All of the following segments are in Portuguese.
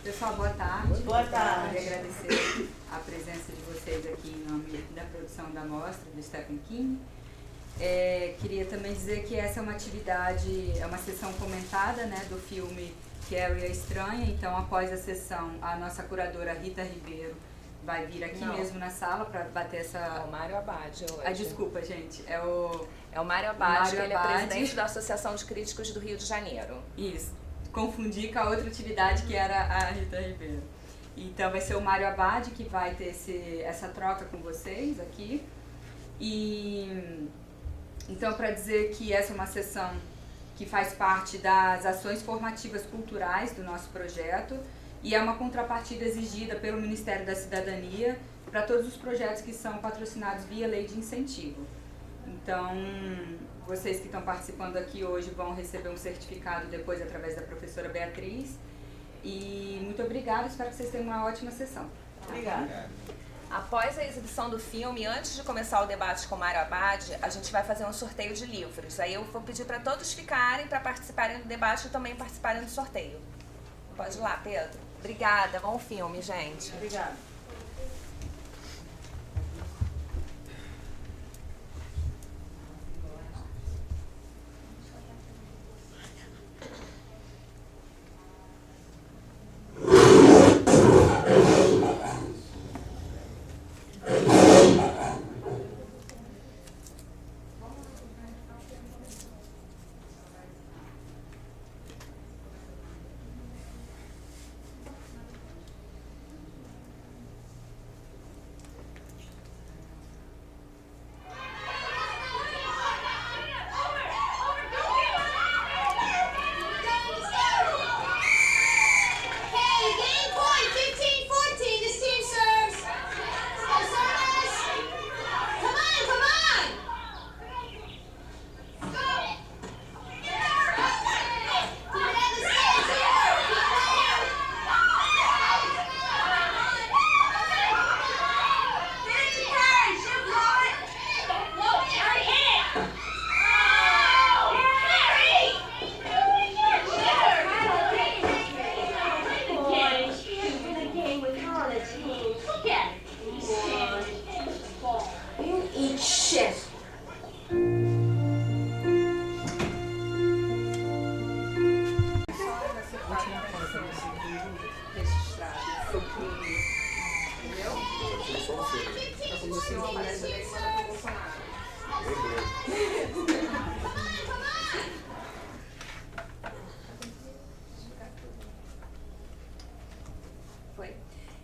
Pessoal, boa tarde. Boa tarde. Queria agradecer a presença de vocês aqui em nome da produção da mostra do Stephen King. Queria também dizer que essa é uma atividade, é uma sessão comentada, né, do filme Carrie a Estranha. Então, após a sessão, a nossa curadora Rita Ribeiro vai vir aqui mesmo na sala para bater essa... É o Mário Abad hoje. Desculpa, gente. É o Mário Abad, que ele é presidente da Associação de Críticos do Rio de Janeiro. Isso. Confundi com a outra atividade que era a Rita Ribeiro. Então vai ser o Mário Abad que vai ter essa troca com vocês aqui. E então, para dizer que essa é uma sessão que faz parte das ações formativas culturais do nosso projeto e é uma contrapartida exigida pelo Ministério da Cidadania para todos os projetos que são patrocinados via lei de incentivo. Então, vocês que estão participando aqui hoje vão receber um certificado depois através da professora Beatriz. E muito obrigada, espero que vocês tenham uma ótima sessão. Obrigada. Após a exibição do filme, antes de começar o debate com o Mário Abad, a gente vai fazer um sorteio de livros. Aí eu vou pedir para todos ficarem, para participarem do debate e também participarem do sorteio. Pode ir lá, Pedro. Obrigada, bom filme, gente. Obrigada.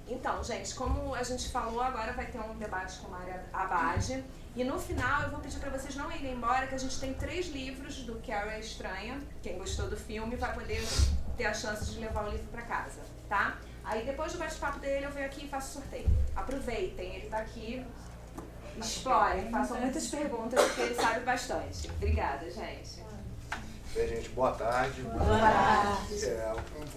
Então, gente, como a gente falou, agora vai ter um debate com o Mário Abad. E no final eu vou pedir para vocês não irem embora, que a gente tem 3 livros do Carrie a Estranha. Quem gostou do filme vai poder ter a chance de levar o livro para casa, tá? Aí depois do bate-papo dele eu venho aqui e faço sorteio. Aproveitem, ele tá aqui. Explorem, façam muitas perguntas, porque ele sabe bastante. Obrigada, gente. Bem, gente, boa tarde. Boa tarde.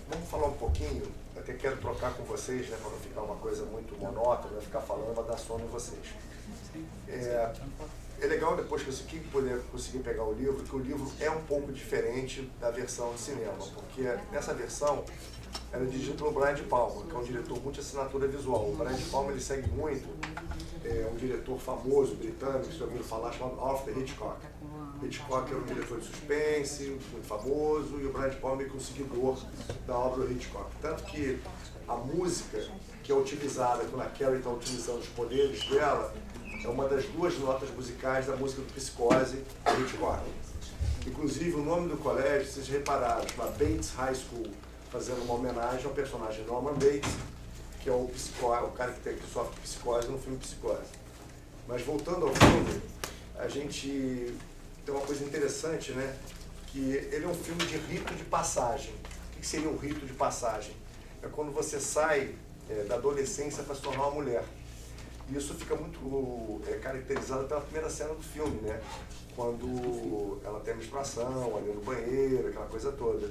Vamos falar um pouquinho, até quero trocar com vocês, né, para não ficar uma coisa muito monótona, ficar falando, vai dar sono em vocês. É legal depois que você puder conseguir pegar o livro, que o livro é um pouco diferente da versão de cinema, porque nessa versão era dirigido pelo Brian De Palma, que é um diretor muito assinatura visual. O Brian De Palma ele segue muito um diretor famoso britânico, se eu ouviram falar, chamado Alfred Hitchcock. Hitchcock era um diretor de suspense, muito famoso, e o Brian De Palma é meio que um seguidor da obra do Hitchcock. Tanto que a música que é utilizada quando a Carrie está utilizando os poderes dela é uma das 2 notas musicais da música do Psicose do Hitchcock. Inclusive, o nome do colégio, vocês repararam, chama Bates High School, fazendo uma homenagem ao personagem Norman Bates, que é o cara que sofre psicose no filme Psicose. Mas voltando ao filme, a gente tem uma coisa interessante, né? Que ele é um filme de rito de passagem. O que seria um rito de passagem? É quando você sai da adolescência para se tornar uma mulher. E isso fica muito caracterizado pela primeira cena do filme, né? Quando ela tem a menstruação, ali no banheiro, aquela coisa toda.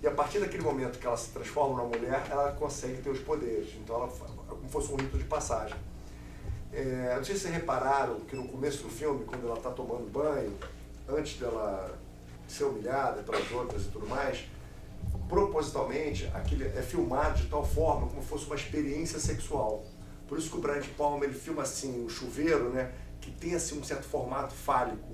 E a partir daquele momento que ela se transforma numa mulher, ela consegue ter os poderes. Então ela é como se fosse um rito de passagem. Não sei se vocês repararam que no começo do filme, quando ela está tomando banho, antes dela ser humilhada pelas outras e tudo mais, propositalmente, aquele é filmado de tal forma como fosse uma experiência sexual. Por isso que o Brian De Palma ele filma assim, o chuveiro, né, que tem assim um certo formato fálico.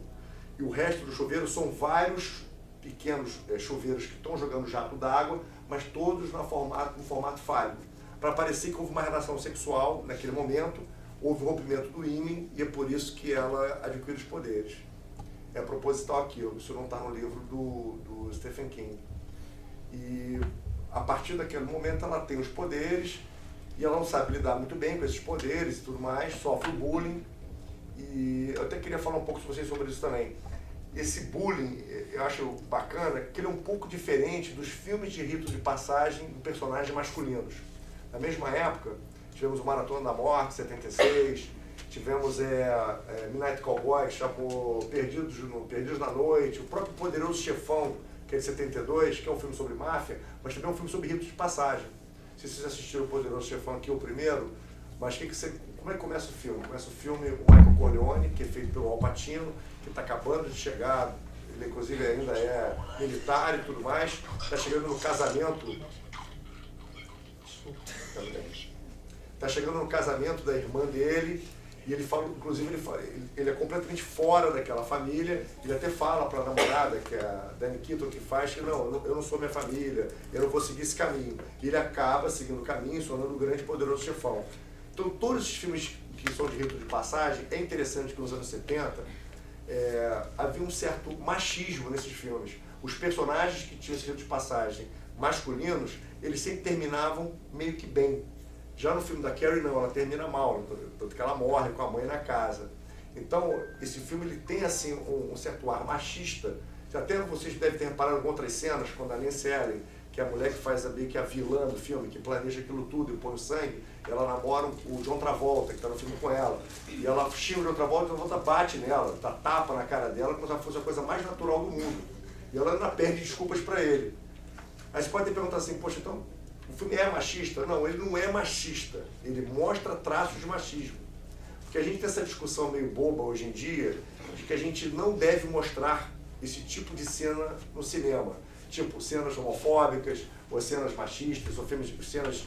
E o resto do chuveiro são vários pequenos chuveiros que estão jogando jato d'água, mas todos no formato fálico. Para parecer que houve uma relação sexual naquele momento, houve o rompimento do ímã e é por isso que ela adquire os poderes. É proposital aquilo, isso não está no livro do Stephen King. E a partir daquele momento ela tem os poderes e ela não sabe lidar muito bem com esses poderes e tudo mais, sofre o bullying. E eu até queria falar um pouco com vocês sobre isso também. Esse bullying, eu acho bacana, que ele é um pouco diferente dos filmes de rito de passagem de personagens masculinos. Na mesma época, tivemos o Maratona da Morte, 76, tivemos Midnight Cowboy, que chamou Perdidos na Noite, o próprio Poderoso Chefão, que é de 72, que é um filme sobre máfia, mas também é um filme sobre ritos de passagem. Não sei se vocês assistiram o Poderoso Chefão aqui, o primeiro, mas como é que começa o filme? Começa o filme o Michael Corleone, que é feito pelo Al Pacino, que está acabando de chegar, ele inclusive ainda é militar e tudo mais, está chegando no casamento. Está chegando no casamento da irmã dele, e ele fala, inclusive ele é completamente fora daquela família, ele até fala para a namorada, que é a Diane Keaton, que faz, que não, eu não sou minha família, eu não vou seguir esse caminho. E ele acaba seguindo o caminho, se tornando o grande e poderoso chefão. Então todos esses filmes que são de rito de passagem, é interessante que nos anos 70 havia um certo machismo nesses filmes. Os personagens que tinham esse rito de passagem masculinos, eles sempre terminavam meio que bem. Já no filme da Carrie, não, ela termina mal, tanto que ela morre com a mãe na casa. Então, esse filme ele tem assim um certo ar machista. Até vocês devem ter reparado em outras cenas, quando a Nancy Allen, que é a mulher que faz que é a vilã do filme, que planeja aquilo tudo e põe o sangue, ela namora o John Travolta, que está no filme com ela. E ela xinga o John Travolta e o John Travolta bate nela, dá tapa na cara dela, como se ela fosse a coisa mais natural do mundo. E ela ainda perde desculpas para ele. Aí você pode ter perguntado assim, poxa, então, o filme é machista? Não, ele não é machista. Ele mostra traços de machismo. Porque a gente tem essa discussão meio boba hoje em dia, de que a gente não deve mostrar esse tipo de cena no cinema. Tipo, cenas homofóbicas, ou cenas machistas, ou cenas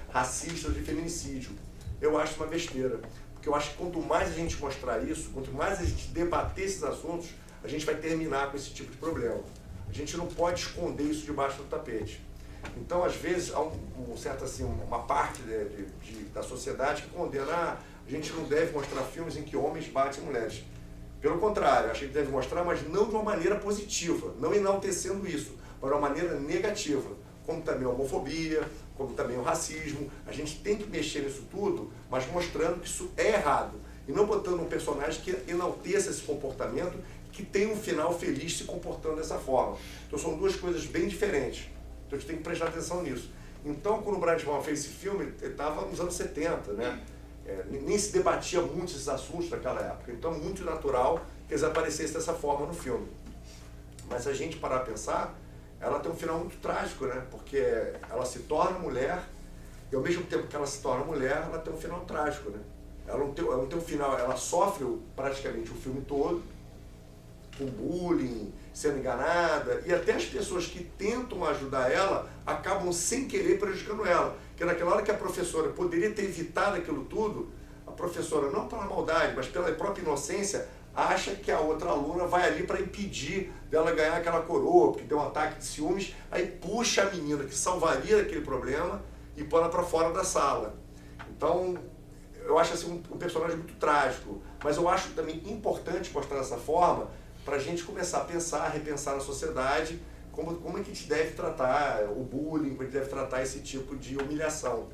racistas de feminicídio. Eu acho uma besteira. Porque eu acho que quanto mais a gente mostrar isso, quanto mais a gente debater esses assuntos, a gente vai terminar com esse tipo de problema. A gente não pode esconder isso debaixo do tapete. Então, às vezes, há uma parte da sociedade que condena a gente não deve mostrar filmes em que homens batem mulheres. Pelo contrário, acho que deve mostrar, mas não de uma maneira positiva, não enaltecendo isso, mas de uma maneira negativa, como também a homofobia, como também o racismo. A gente tem que mexer nisso tudo, mas mostrando que isso é errado, e não botando um personagem que enalteça esse comportamento, que tem um final feliz se comportando dessa forma. Então são duas coisas bem diferentes. Então a gente tem que prestar atenção nisso. Então, quando o Brian De Palma fez esse filme, ele estava nos anos 70, né? Nem se debatia muito esses assuntos naquela época. Então, muito natural que eles aparecessem dessa forma no filme. Mas a gente parar a pensar, ela tem um final muito trágico, né? Porque ela se torna mulher e, ao mesmo tempo que ela se torna mulher, ela tem um final trágico, né? Ela não tem um final, ela sofre praticamente o filme todo, com bullying, sendo enganada, e até as pessoas que tentam ajudar ela acabam sem querer prejudicando ela. Porque naquela hora que a professora poderia ter evitado aquilo tudo, a professora, não pela maldade, mas pela própria inocência, acha que a outra aluna vai ali para impedir dela ganhar aquela coroa, porque deu um ataque de ciúmes, aí puxa a menina que salvaria aquele problema e põe ela para fora da sala. Então, eu acho assim um personagem muito trágico, mas eu acho também importante mostrar dessa forma, para a gente começar a pensar, repensar na sociedade, como é que a gente deve tratar o bullying, como a gente deve tratar esse tipo de humilhação.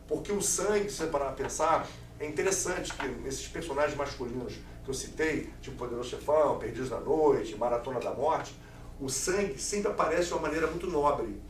Porque o sangue, se você parar a pensar, é interessante que nesses personagens masculinos que eu citei, tipo Poderoso Chefão, Perdidos na Noite, Maratona da Morte, o sangue sempre aparece de uma maneira muito nobre.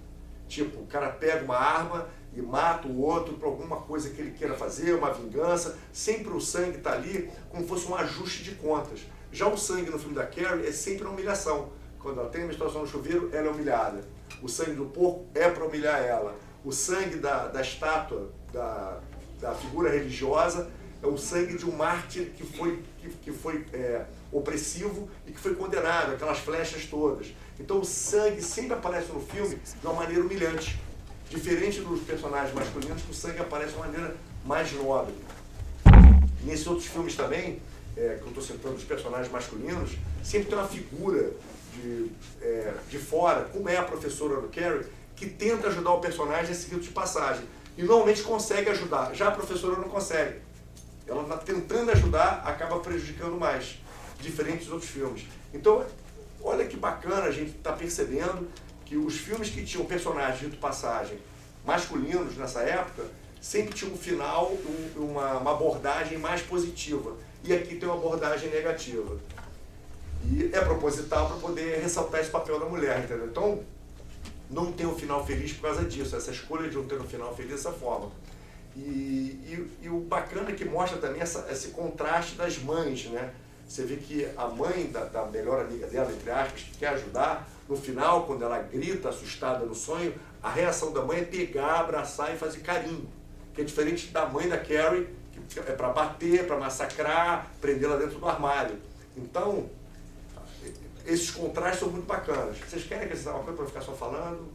Tipo, o cara pega uma arma e mata o outro por alguma coisa que ele queira fazer, uma vingança. Sempre o sangue está ali como se fosse um ajuste de contas. Já o sangue no filme da Carrie é sempre uma humilhação. Quando ela tem uma menstruação no chuveiro, ela é humilhada. O sangue do porco é para humilhar ela. O sangue da estátua, da figura religiosa, é o sangue de um mártir que que foi opressivo e que foi condenado, aquelas flechas todas. Então o sangue sempre aparece no filme de uma maneira humilhante. Diferente dos personagens masculinos, que o sangue aparece de uma maneira mais nobre. Nesses outros filmes também, que eu estou citando os personagens masculinos, sempre tem uma figura de fora, como é a professora do Carrie, que tenta ajudar o personagem nesse rito de passagem. E normalmente consegue ajudar. Já a professora não consegue. Ela está tentando ajudar, acaba prejudicando mais. Diferente dos outros filmes. Então, olha que bacana a gente está percebendo que os filmes que tinham personagens de rito de passagem masculinos nessa época, sempre tinha um final, uma abordagem mais positiva. E aqui tem uma abordagem negativa. E é proposital para poder ressaltar esse papel da mulher, entendeu? Então, não tem um final feliz por causa disso, essa escolha de não ter um final feliz dessa forma. E o bacana é que mostra também esse contraste das mães, né? Você vê que a mãe da melhor amiga dela, entre aspas, que quer ajudar, no final, quando ela grita assustada no sonho, a reação da mãe é pegar, abraçar e fazer carinho. Que é diferente da mãe da Carrie, que é para bater, para massacrar, prendê-la dentro do armário. Então, esses contrastes são muito bacanas. Vocês querem acrescentar uma coisa para ficar só falando?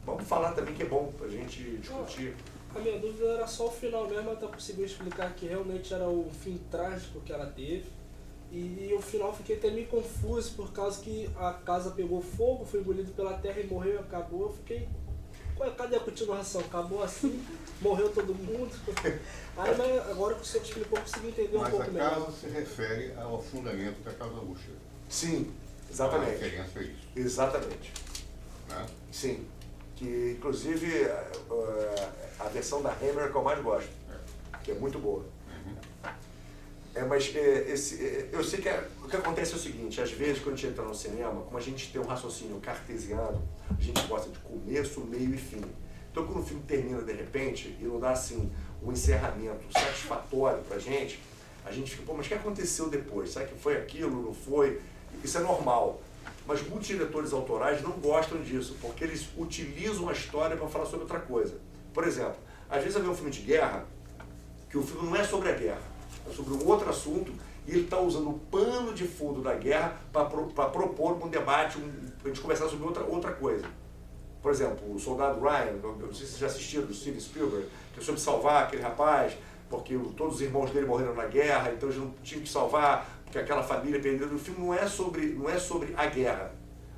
Vamos falar também, que é bom para a gente discutir. A minha dúvida era só o final mesmo, ela conseguiu explicar que realmente era o fim trágico que ela teve. E o final fiquei até meio confuso, por causa que a casa pegou fogo, foi engolido pela terra e morreu e acabou. Eu fiquei, cadê a continuação? Acabou assim, morreu todo mundo. Aí, mas agora que o senhor explicou, eu consegui entender um pouco melhor. Mas a casa se refere ao afundamento da casa Usher. Sim, exatamente. A referência é isso. Exatamente. Né? Sim. Que, inclusive, a versão da Hammer é que eu mais gosto. Que é muito boa. Mas eu sei que o que acontece é o seguinte, às vezes quando a gente entra no cinema, como a gente tem um raciocínio cartesiano, a gente gosta de começo, meio e fim. Então quando o filme termina de repente e não dá assim um encerramento satisfatório pra gente, a gente fica, mas o que aconteceu depois? Será que foi aquilo, não foi? Isso é normal. Mas muitos diretores autorais não gostam disso, porque eles utilizam a história para falar sobre outra coisa. Por exemplo, às vezes eu vejo um filme de guerra, que o filme não é sobre a guerra, é sobre um outro assunto, e ele está usando o pano de fundo da guerra para propor um debate, para a gente conversar sobre outra coisa. Por exemplo, o Soldado Ryan, não sei se vocês já assistiram, do Steven Spielberg, que é sobre salvar aquele rapaz, porque todos os irmãos dele morreram na guerra, então eles não tinham que salvar, porque aquela família perdeu. O filme não é sobre a guerra,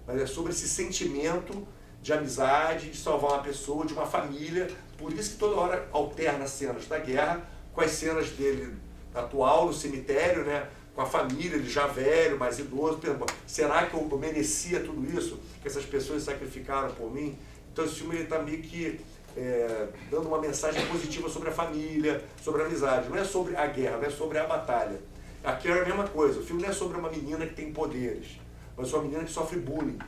mas é sobre esse sentimento de amizade, de salvar uma pessoa, de uma família. Por isso que toda hora alterna cenas da guerra com as cenas dele atual no cemitério, né? Com a família, ele já velho, mais idoso. Será que eu merecia tudo isso? Que essas pessoas sacrificaram por mim? Então esse filme está meio que dando uma mensagem positiva sobre a família, sobre a amizade. Não é sobre a guerra, não é sobre a batalha. Aqui é a mesma coisa. O filme não é sobre uma menina que tem poderes, mas uma menina que sofre bullying.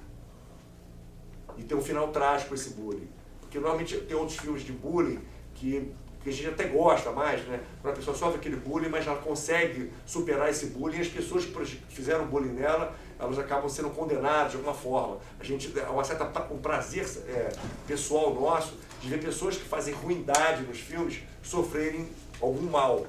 E tem um final trágico esse bullying. Porque normalmente tem outros filmes de bullying que a gente até gosta mais, né? Quando a pessoa sofre aquele bullying, mas ela consegue superar esse bullying, e as pessoas que fizeram bullying nela, elas acabam sendo condenadas de alguma forma. A gente, um prazer pessoal nosso de ver pessoas que fazem ruindade nos filmes sofrerem algum mal.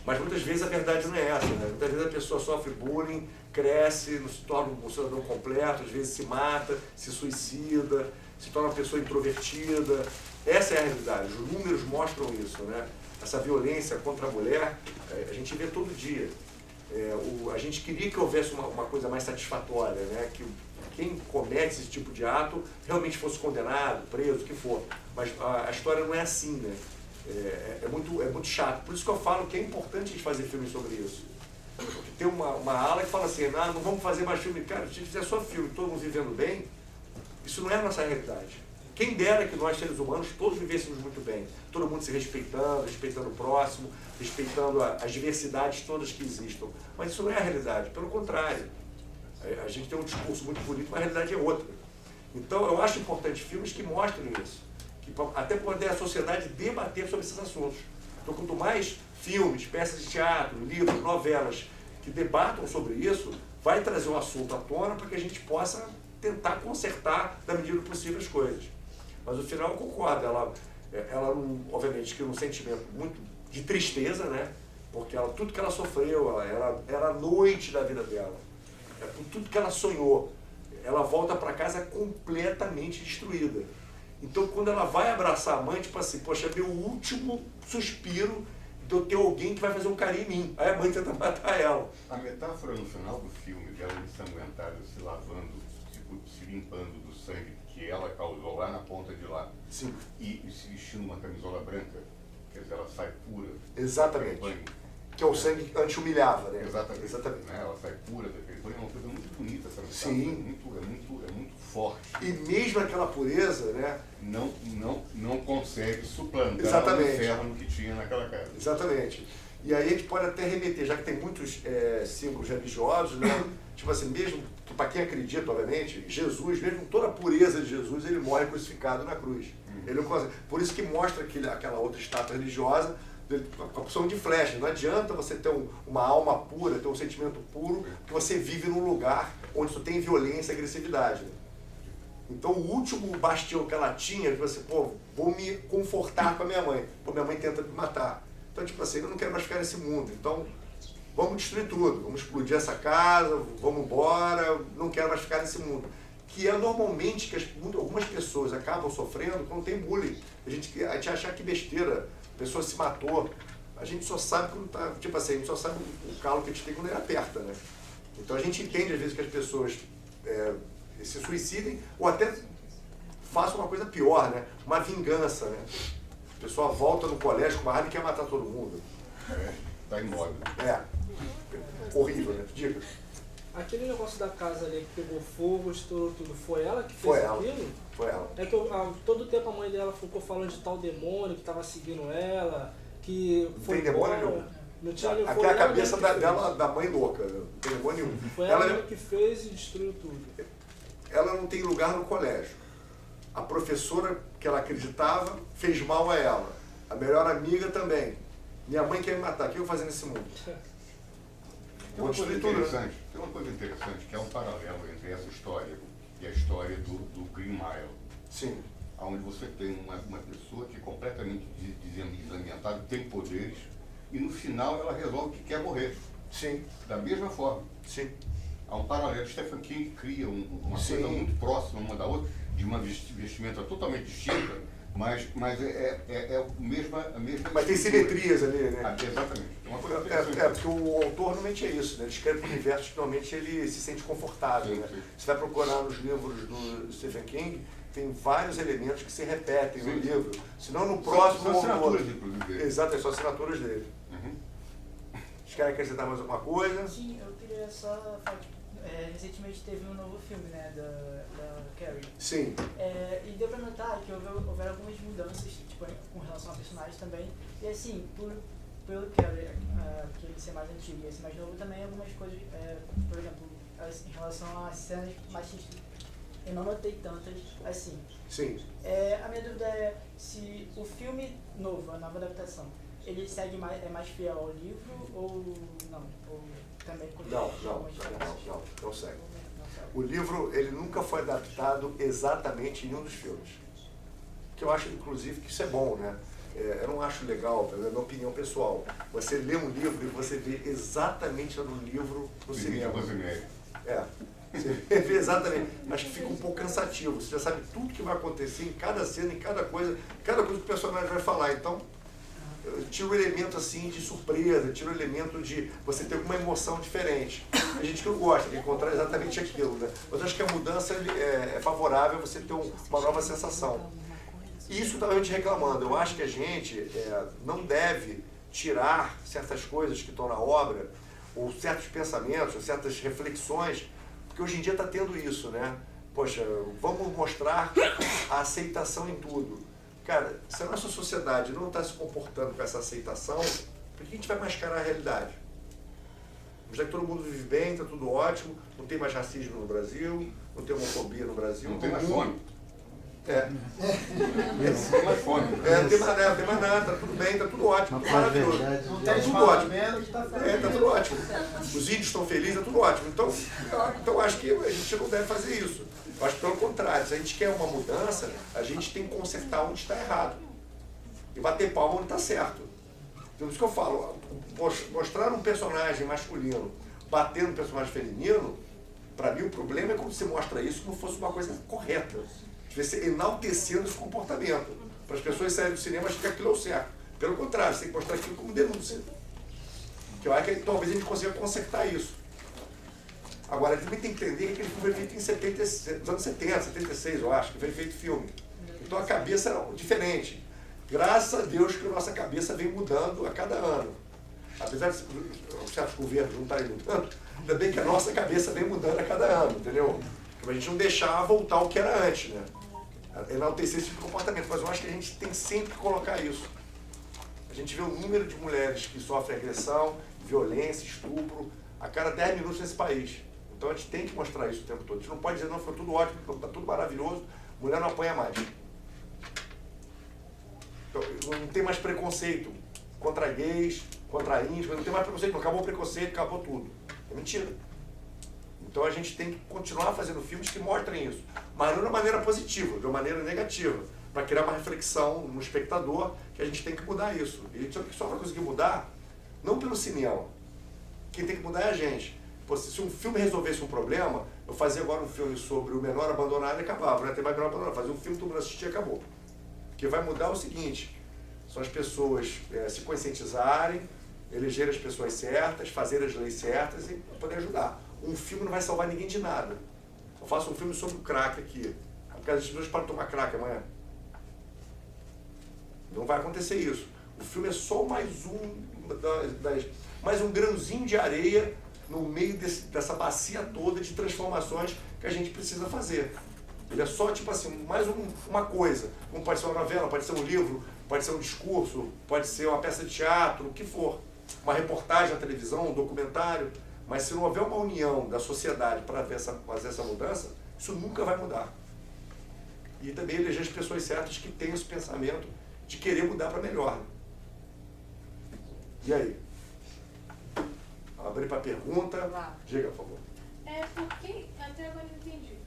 Mas muitas vezes a verdade não é essa, né? Muitas vezes a pessoa sofre bullying, cresce, se torna um cidadão completo, às vezes se mata, se suicida, se torna uma pessoa introvertida. Essa é a realidade, os números mostram isso, né? Essa violência contra a mulher, a gente vê todo dia. A gente queria que houvesse uma coisa mais satisfatória, né? Que quem comete esse tipo de ato realmente fosse condenado, preso, o que for. Mas a história não é assim, né? É muito chato. Por isso que eu falo que é importante a gente fazer filmes sobre isso. Porque tem uma ala que fala assim, não vamos fazer mais filme. Cara, se fizer só filme, todo mundo vivendo bem, isso não é a nossa realidade. Quem dera que nós, seres humanos, todos vivêssemos muito bem. Todo mundo se respeitando o próximo, respeitando as diversidades todas que existam. Mas isso não é a realidade, pelo contrário. A gente tem um discurso muito bonito, mas a realidade é outra. Então, eu acho importante filmes que mostrem isso. Até para poder a sociedade debater sobre esses assuntos. Então, quanto mais filmes, peças de teatro, livros, novelas que debatam sobre isso, vai trazer o assunto à tona para que a gente possa tentar consertar, na medida do possível, as coisas. Mas no final eu concordo, ela obviamente, cria um sentimento muito de tristeza, né? Porque tudo que ela sofreu, era a noite da vida dela. É por tudo que ela sonhou. Ela volta para casa completamente destruída. Então, quando ela vai abraçar a mãe, tipo assim, poxa, é meu último suspiro de eu ter alguém que vai fazer um carinho em mim. Aí a mãe tenta matar ela. A metáfora no final do filme dela ensanguentada, se lavando, se limpando do sangue que ela causou lá na ponta de lá. Sim. E se vestindo uma camisola branca, quer dizer, ela sai pura. Exatamente. Banho. Que é o sangue que antes humilhava, né? Exatamente. Exatamente. Né? Ela sai pura daquele banho. É uma coisa muito bonita essa metáfora. Sim. É muito forte. E mesmo aquela pureza, né? Não consegue suplantar Exatamente. o inferno que tinha naquela casa. Exatamente. E aí a gente pode até remeter, já que tem muitos símbolos religiosos, né? Tipo assim, mesmo que para quem acredita, obviamente, Jesus, mesmo com toda a pureza de Jesus, ele morre crucificado na cruz. Ele não consegue. Por isso que mostra aquela outra estátua religiosa com a opção de flecha. Não adianta você ter uma alma pura, ter um sentimento puro, que você vive num lugar onde só tem violência e agressividade. Né? Então o último bastião que ela tinha, que você, pô, vou me confortar com a minha mãe. Pô, minha mãe tenta me matar. Então, tipo assim, eu não quero mais ficar nesse mundo. Então, vamos destruir tudo. Vamos explodir essa casa, vamos embora, não quero mais ficar nesse mundo. Que é normalmente que algumas pessoas acabam sofrendo quando tem bullying. A gente acha que besteira, a pessoa se matou. A gente só sabe quando tá, tipo assim, a gente só sabe o calo que a gente tem quando ele aperta, né? Então a gente entende às vezes que as pessoas se suicidem ou até façam uma coisa pior, né? Uma vingança, né? A pessoa volta no colégio com uma arma e quer matar todo mundo. Tá imóvel. Horrível, né? Diga. Aquele negócio da casa ali que pegou fogo, estourou tudo, foi ela que fez Foi ela. aquilo? Foi ela. É que todo tempo a mãe dela ficou falando de tal demônio que tava seguindo ela, que foi tem demônio embora. nenhum. Não tinha nenhum. Aqui Foi é a ela cabeça mesma que dela, da mãe louca. Não tem demônio nenhum. Foi ela mesma que fez e destruiu tudo. Ela não tem lugar no colégio. A professora que ela acreditava fez mal a ela. A melhor amiga também. Minha mãe quer me matar. O que eu vou fazer nesse mundo? Tem uma coisa interessante, que é um paralelo entre essa história e a história do Green Mile. Sim. Onde você tem uma pessoa que é completamente desambientada, tem poderes, e no final ela resolve que quer morrer. Sim. Da mesma forma. Sim. Há um paralelo. Stephen King cria uma coisa muito próxima uma da outra, de uma vestimenta totalmente distinta, mas é a mesma Mas tem simetrias ali, né? Exatamente. Uma coisa Porque o autor normalmente é isso, né? Ele escreve para o universo que normalmente ele se sente confortável. Sim, né? sim. Você vai procurar nos livros do Stephen King, tem vários elementos que se repetem no livro. Senão no próximo... São assinaturas, inclusive. Exato, são assinaturas dele. Vocês querem acrescentar mais alguma coisa? Sim, eu queria só falar que recentemente teve um novo filme, né, da Carrie. Sim. E deu pra notar que houveram algumas mudanças, tipo, com relação a personagens também. E assim, pelo Carrie, que ele ser mais antigo e ser mais novo, também algumas coisas, por exemplo, em relação às cenas machistas, eu não notei tantas assim. Sim. A minha dúvida é se o filme novo, a nova adaptação, ele segue mais fiel ao livro ou não? Ou também Não segue. O livro, ele nunca foi adaptado exatamente em nenhum dos filmes. Que eu acho, inclusive, que isso é bom, né? Eu não acho legal, é a minha opinião pessoal. Você lê um livro e você vê exatamente no livro, no cinema. Você vê exatamente. Acho que fica um pouco cansativo. Você já sabe tudo que vai acontecer em cada cena, em cada coisa que o personagem vai falar. Então, tira o elemento assim de surpresa, tira o elemento de você ter alguma emoção diferente. A gente que não gosta de encontrar exatamente aquilo, né? Mas acho que a mudança é favorável a você ter uma nova sensação. Isso também a gente reclamando. Eu acho que a gente não deve tirar certas coisas que estão na obra, ou certos pensamentos, ou certas reflexões, porque hoje em dia está tendo isso, né? Poxa, vamos mostrar a aceitação em tudo. Cara, se a nossa sociedade não está se comportando com essa aceitação, por que a gente vai mascarar a realidade? Já que todo mundo vive bem, está tudo ótimo, não tem mais racismo no Brasil, não tem homofobia no Brasil. Não tem mais fome. Não tem mais fome. Não tem mais nada, está tudo bem, está tudo ótimo, tudo maravilhoso. Está tudo ótimo. Está tudo ótimo. Os índios estão felizes, está tudo ótimo. Então acho que a gente não deve fazer isso. Eu acho que pelo contrário, se a gente quer uma mudança, a gente tem que consertar onde está errado. E bater palma onde está certo. Então, isso que eu falo, mostrar um personagem masculino batendo um personagem feminino, para mim o problema é quando você mostra isso como se fosse uma coisa correta. Você enaltecendo esse comportamento. Para as pessoas saírem do cinema achando que aquilo é o certo. Pelo contrário, você tem que mostrar aquilo como denúncia. Que eu acho que talvez a gente consiga consertar isso. Agora, a gente também tem que entender que aquele filme foi feito nos anos 70, 76, eu acho, que foi feito filme. Então a cabeça era diferente. Graças a Deus que a nossa cabeça vem mudando a cada ano. Apesar de certos governos não estarem mudando, ainda bem que a nossa cabeça vem mudando a cada ano, entendeu? Para a gente não deixar voltar ao que era antes, né? Enaltecer esse tipo de comportamento. Mas eu acho que a gente tem sempre que colocar isso. A gente vê o número de mulheres que sofrem agressão, violência, estupro, a cada 10 minutos nesse país. Então a gente tem que mostrar isso o tempo todo. A gente não pode dizer, não, foi tudo ótimo, está tudo maravilhoso, mulher não apanha mais. Então, não tem mais preconceito contra gays, contra índios, não tem mais preconceito, não acabou o preconceito, acabou tudo. É mentira. Então a gente tem que continuar fazendo filmes que mostrem isso, mas não de uma maneira positiva, de uma maneira negativa, para criar uma reflexão no espectador que a gente tem que mudar isso. E só para conseguir mudar, não pelo cinema. Quem tem que mudar é a gente. Pô, se um filme resolvesse um problema, eu fazia agora um filme sobre o menor abandonado e acabava, não ia ter mais menor abandonado. Fazia um filme, todo mundo assistia e acabou. O que vai mudar é o seguinte, são as pessoas se conscientizarem, eleger as pessoas certas, fazer as leis certas e poder ajudar. Um filme não vai salvar ninguém de nada. Eu faço um filme sobre o crack aqui. Porque as pessoas podem tomar crack amanhã. Não vai acontecer isso. O filme é só mais um grãozinho de areia no meio dessa bacia toda de transformações que a gente precisa fazer. Ele é só, tipo assim, mais uma coisa. Como pode ser uma novela, pode ser um livro, pode ser um discurso, pode ser uma peça de teatro, o que for. Uma reportagem na televisão, um documentário. Mas se não houver uma união da sociedade para fazer essa mudança, isso nunca vai mudar. E também eleger as pessoas certas que tenham esse pensamento de querer mudar para melhor. E aí? Abrir para pergunta. Diga, por favor. Porque, até agora eu entendi.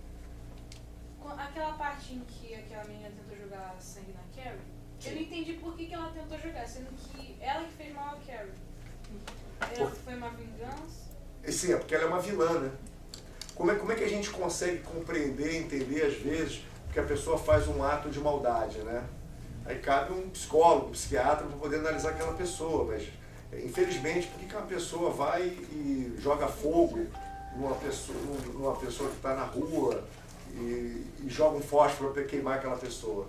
Aquela parte em que aquela menina tentou jogar sangue na Carrie, eu não entendi por que ela tentou jogar, sendo que ela que fez mal a Carrie. Foi uma vingança? Sim, é porque ela é uma vilã, né? Como é que a gente consegue compreender, entender, às vezes, que a pessoa faz um ato de maldade, né? Aí cabe um psicólogo, um psiquiatra para poder analisar aquela pessoa, mas infelizmente, por que uma pessoa vai e joga fogo numa pessoa que está na rua e joga um fósforo para queimar aquela pessoa?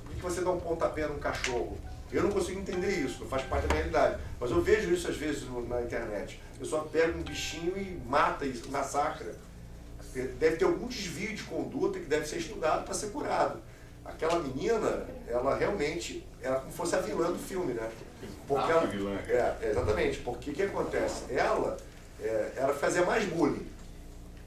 Por que você dá um pontapé num cachorro? Eu não consigo entender isso, não faz parte da minha realidade. Mas eu vejo isso às vezes na internet. A pessoa pega um bichinho e mata, e massacra. Deve ter algum desvio de conduta que deve ser estudado para ser curado. Aquela menina, ela realmente era como se fosse a vilã do filme, né? Porque ela, vilã. Exatamente. Porque o que acontece? Ela fazia mais bullying.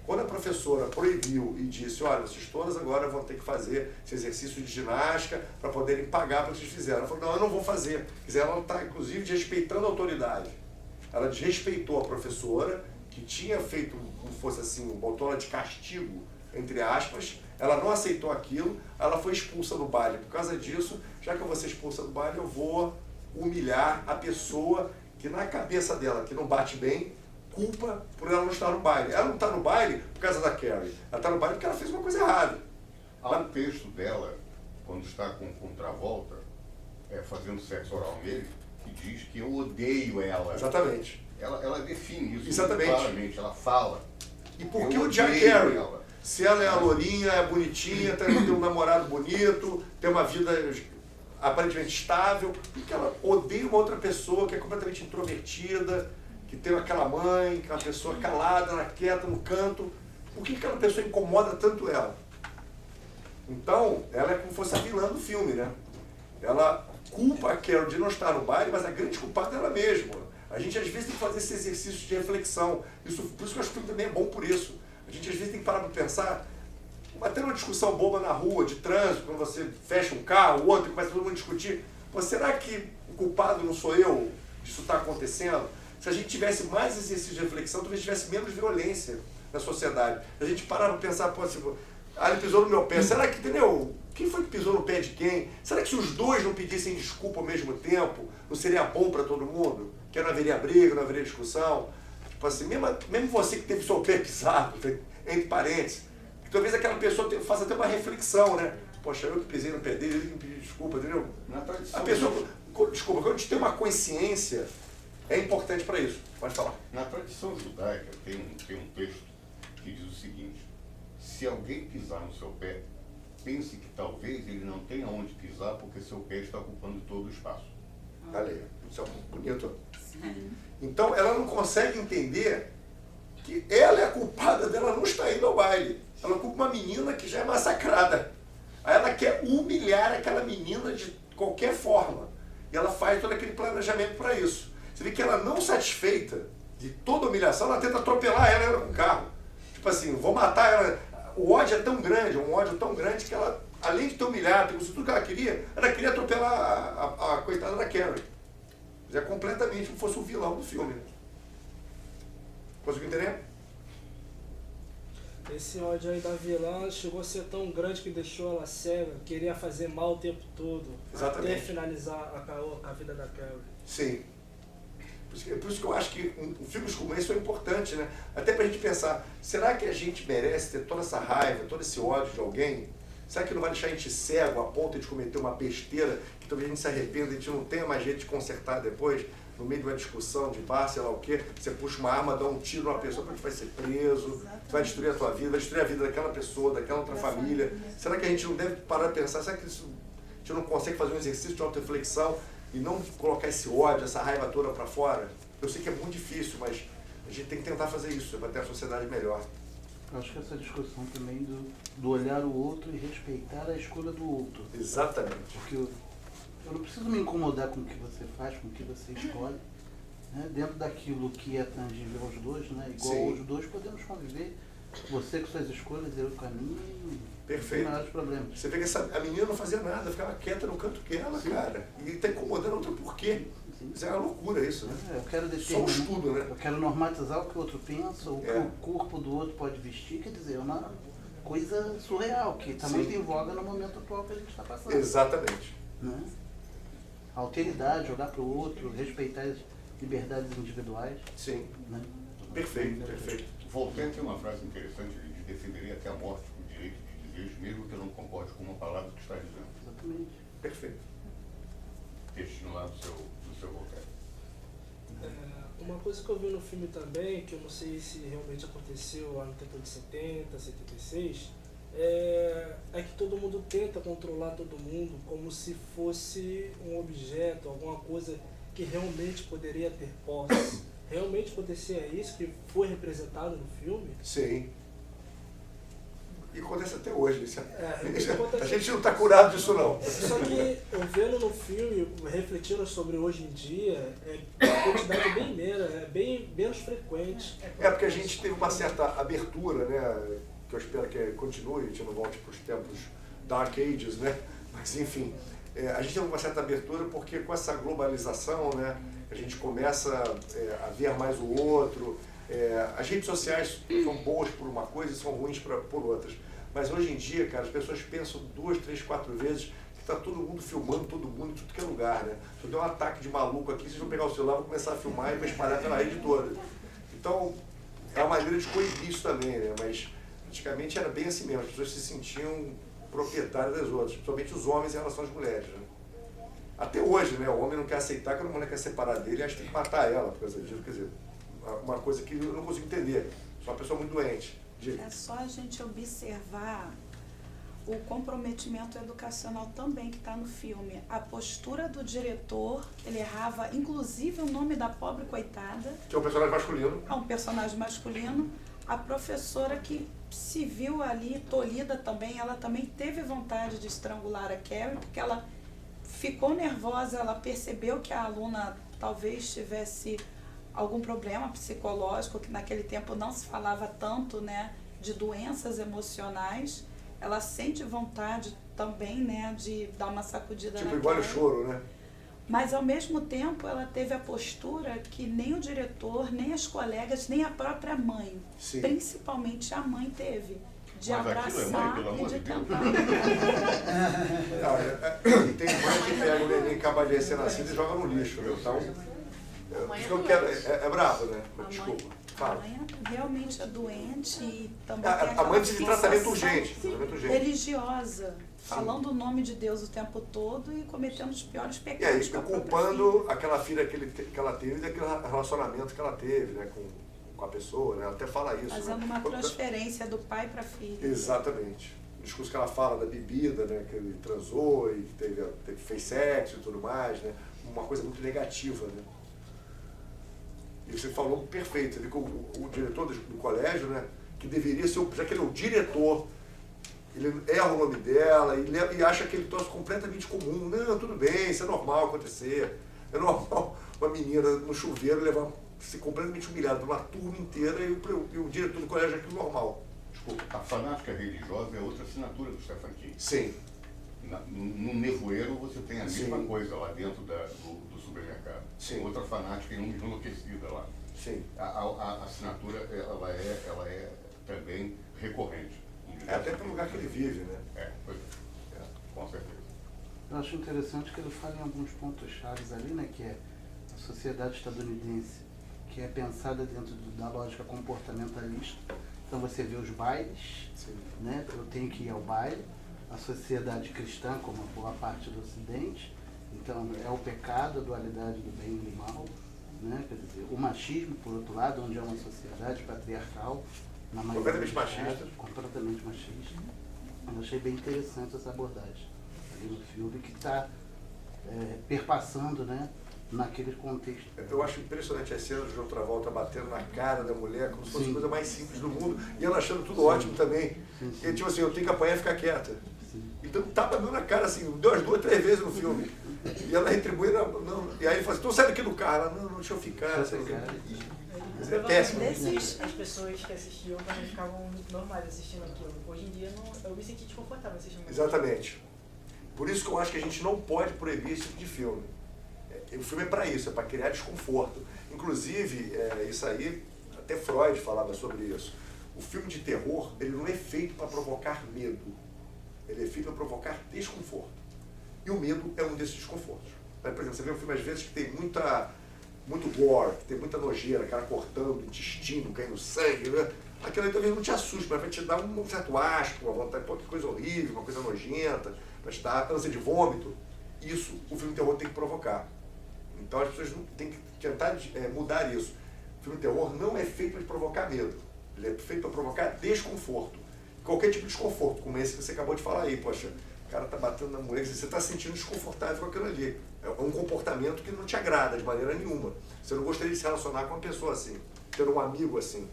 Quando a professora proibiu e disse, olha, vocês todas agora vão ter que fazer esse exercício de ginástica para poderem pagar pelo que vocês fizeram. Ela falou, não, eu não vou fazer. Quer dizer, ela está, inclusive, desrespeitando a autoridade. Ela desrespeitou a professora, que tinha feito, como fosse assim, botou ela de castigo, entre aspas. Ela não aceitou aquilo, ela foi expulsa do baile. Por causa disso, já que eu vou ser expulsa do baile, eu vou humilhar a pessoa que na cabeça dela, que não bate bem, culpa por ela não estar no baile. Ela não está no baile por causa da Carrie. Ela está no baile porque ela fez uma coisa errada. Há um texto dela, quando está com Travolta, fazendo sexo oral nele, que diz que eu odeio ela. Exatamente. Ela define isso Exatamente. claramente, ela fala. E por que o Jack Carrie? Se ela é a lourinha, é bonitinha, tem um namorado bonito, tem uma vida aparentemente estável, porque ela odeia uma outra pessoa que é completamente introvertida, que tem aquela mãe, que é uma pessoa calada, ela quieta no canto. Por que aquela pessoa incomoda tanto ela? Então, ela é como se fosse a vilã do filme, né? Ela culpa a Carol de não estar no baile, mas a grande culpada é ela mesma. A gente às vezes tem que fazer esse exercício de reflexão. Por isso que eu acho que o filme também é bom por isso. A gente às vezes tem que parar para pensar, até uma discussão boba na rua, de trânsito, quando você fecha um carro, o outro, e começa todo mundo a discutir. Pô, será que o culpado não sou eu disso está acontecendo? Se a gente tivesse mais exercício de reflexão, talvez tivesse menos violência na sociedade. A gente parar para pensar, pô, assim, Ah, ele pisou no meu pé. Será que, entendeu? Quem foi que pisou no pé de quem? Será que se os dois não pedissem desculpa ao mesmo tempo, não seria bom para todo mundo? Que não haveria briga, não haveria discussão? Tipo assim, mesmo você que teve seu pé pisado, entre parênteses, que talvez aquela pessoa faça até uma reflexão, né? Poxa, eu que pisei no pé dele, ele que me pediu desculpa, entendeu? Na tradição, A pessoa, desculpa, quando a gente tem uma consciência, é importante para isso. Pode falar. na tradição judaica tem um texto que diz o seguinte: se alguém pisar no seu pé, pense que talvez ele não tenha onde pisar porque seu pé está ocupando todo o espaço. Olha aí, isso é bonito. Então ela não consegue entender que ela é a culpada dela não estar indo ao baile. Ela culpa uma menina que já é massacrada. Aí ela quer humilhar aquela menina de qualquer forma. E ela faz todo aquele planejamento para isso. Você vê que ela não satisfeita de toda a humilhação, ela tenta atropelar ela com o carro. Tipo assim, vou matar ela. O ódio é tão grande, um ódio tão grande que ela, além de ter humilhado, ter tudo que ela queria atropelar a coitada da Carrie. É completamente como se fosse o vilão do filme. Conseguiu entender? Esse ódio aí da vilã chegou a ser tão grande que deixou ela cega, queria fazer mal o tempo todo, Exatamente. até finalizar a vida da Carrie. Sim. Por isso que eu acho que filmes como esse são importantes, né? Até pra gente pensar, será que a gente merece ter toda essa raiva, todo esse ódio de alguém? Será que não vai deixar a gente cego a ponto de cometer uma besteira que talvez a gente se arrependa, a gente não tenha mais jeito de consertar depois, no meio de uma discussão de bar, sei lá o quê, você puxa uma arma, dá um tiro numa pessoa, porque vai ser preso, vai destruir a tua vida, vai destruir a vida daquela pessoa, daquela outra família. Será que a gente não deve parar de pensar, será que a gente não consegue fazer um exercício de auto-reflexão e não colocar esse ódio, essa raiva toda para fora? Eu sei que é muito difícil, mas a gente tem que tentar fazer isso para ter a sociedade melhor. Eu acho que essa discussão também do olhar o outro e respeitar a escolha do outro. Exatamente. Porque eu não preciso me incomodar com o que você faz, com o que você escolhe, né? Dentro daquilo que é tangível aos dois, né? Igual Sim. aos dois podemos conviver. Você com suas escolhas, eu com a minha, Perfeito. sem maiores problemas. Você vê que a menina não fazia nada, ficava quieta no canto dela, cara. E tá incomodando a outra por quê? Sim. Isso é uma loucura isso, né? Eu quero Só um determinar, estudo, né? eu quero normatizar o que o outro pensa, o que É. o corpo do outro pode vestir, quer dizer, é uma coisa surreal, que está muito em voga no momento atual que a gente está passando. Exatamente. Né? A alteridade, olhar para o outro, respeitar as liberdades individuais. Sim. Né? Perfeito, perfeito. Voltaire tem uma frase interessante, ele diz: defenderei até a morte o direito de dizer isso, mesmo que eu não concorde com uma palavra que está dizendo. Exatamente. Perfeito. Textinho lá do seu Voltaire. Uma coisa que eu vi no filme também, que eu não sei se realmente aconteceu lá no tempo de 70, 76, é que todo mundo tenta controlar todo mundo como se fosse um objeto, alguma coisa que realmente poderia ter posse. Realmente acontecia isso que foi representado no filme? Sim. E acontece até hoje. Isso Isso acontece. A gente não está curado disso, não. Só que eu vendo no filme, refletindo sobre hoje em dia, a quantidade é bem menos, é bem menos frequente. É porque a gente teve uma certa abertura, né? Que eu espero que continue, a gente não volte para os tempos Dark Ages, né? Mas enfim, a gente teve uma certa abertura porque com essa globalização, né? A gente começa a ver mais o outro. As redes sociais são boas por uma coisa e são ruins por outras. Mas hoje em dia, cara, as pessoas pensam 2, 3, 4 vezes que está todo mundo filmando todo mundo em tudo que é lugar, né? Se eu der um ataque de maluco aqui, vocês vão pegar o celular, vão começar a filmar e vai espalhar pela rede toda. Então, é uma maneira de coibir isso também, né? Mas antigamente era bem assim mesmo, as pessoas se sentiam proprietárias das outras, principalmente os homens em relação às mulheres, né? Até hoje, né? O homem não quer aceitar que a mulher quer separar dele e acha que tem que matar ela por causa disso. Quer dizer, uma coisa que eu não consigo entender. Sou uma pessoa muito doente. Diga. É só a gente observar o comprometimento educacional também que está no filme. A postura do diretor, ele errava inclusive o nome da pobre coitada. Que é um personagem masculino. É um personagem masculino. A professora que se viu ali tolhida também, ela também teve vontade de estrangular a Carrie, porque ela ficou nervosa, ela percebeu que a aluna talvez tivesse algum problema psicológico, que naquele tempo não se falava tanto, né, de doenças emocionais. Ela sente vontade também, né, de dar uma sacudida Tipo, na igual o Carrie. choro, né? Mas, ao mesmo tempo, ela teve a postura que nem o diretor, nem as colegas, nem a própria mãe, Sim. principalmente a mãe, teve. de Mas aquilo é abraçar mãe, pelo e amor de de Deus. tentar. E tem mãe que pega o neném que acaba de ser nascido e joga no lixo, né? Então, isso que eu quero, é bravo, né? Desculpa, A fala. mãe realmente é doente e também tem A aquela mãe precisa de tratamento fixação urgente. Tratamento urgente. religiosa, falando o nome de Deus o tempo todo e cometendo os piores E pecados. aí, com a própria culpando aquela filha que ela teve daquele relacionamento que ela teve, né? Com a pessoa, né? Ela até fala isso. fazendo né? uma transferência do pai para a filha. Exatamente. O discurso que ela fala da bebida, né? Que ele transou e fez sexo e tudo mais, né? Uma coisa muito negativa, né? E você falou perfeito, você viu que o diretor do colégio, né? Que deveria ser, já que ele é o diretor, ele erra o nome dela e acha que ele torce completamente comum. Não, tudo bem, isso é normal acontecer. É normal uma menina no chuveiro levar, ser completamente humilhada por uma turma inteira e o diretor do colégio acha aquilo normal. Desculpa. A fanática religiosa é outra assinatura do Stephen King. Sim. No Nevoeiro você tem a mesma Sim. coisa lá dentro do supermercado. Sim. Tem outra fanática enlouquecida lá. Sim. A assinatura ela é também recorrente. É até pelo lugar que ele vive, né? Pois é. Com certeza. Eu acho interessante que ele fala em alguns pontos chaves ali, né, que é a sociedade estadunidense, que é pensada dentro da lógica comportamentalista. Então você vê os bailes, Sim. né, eu tenho que ir ao baile, a sociedade cristã, como boa parte do Ocidente, então é o pecado, a dualidade do bem e do mal, né, quer dizer, o machismo, por outro lado, onde é uma sociedade patriarcal, na maioria Completamente dos machista. casos, completamente machista. Eu achei bem interessante essa abordagem ali no filme, que está perpassando, né, naquele contexto. Eu acho impressionante as cenas de John Travolta batendo na cara da mulher como se fosse a Sim. coisa mais simples do mundo e ela achando tudo ótimo também. Sim, sim. E tipo assim, eu tenho que apanhar e ficar quieta. Sim. Então tapa mesmo na cara assim, deu as 2, 3 vezes no filme. E ela retribui, não. E aí ele fala assim, então sai daqui do carro. Ela, não, deixa eu ficar. Deixa eu sei o ficar. quê. Isso é péssimo. As pessoas que assistiam também ficavam muito normais assistindo aquilo. Hoje em dia eu me senti desconfortável assistindo. Exatamente. Por isso que eu acho que a gente não pode proibir esse tipo de filme. O filme é para isso, é para criar desconforto. Inclusive, isso aí, até Freud falava sobre isso. O filme de terror, ele não é feito para provocar medo. Ele é feito para provocar desconforto. E o medo é um desses desconfortos. Por exemplo, você vê um filme às vezes que tem muito gore, que tem muita nojeira, cara cortando, intestino, caindo sangue, né? Aquilo aí talvez não te assuste, mas vai te dar um certo asco, uma vontade, pô, que coisa horrível, uma coisa nojenta, vai te dar ânsia de vômito. Isso o filme de terror tem que provocar. Então as pessoas têm que tentar mudar isso. O filme de terror não é feito para provocar medo. Ele é feito para provocar desconforto. Qualquer tipo de desconforto, como esse que você acabou de falar aí. Poxa, o cara está batendo na mulher, você está se sentindo desconfortável com aquilo ali. É um comportamento que não te agrada de maneira nenhuma. Você não gostaria de se relacionar com uma pessoa assim, ter um amigo assim.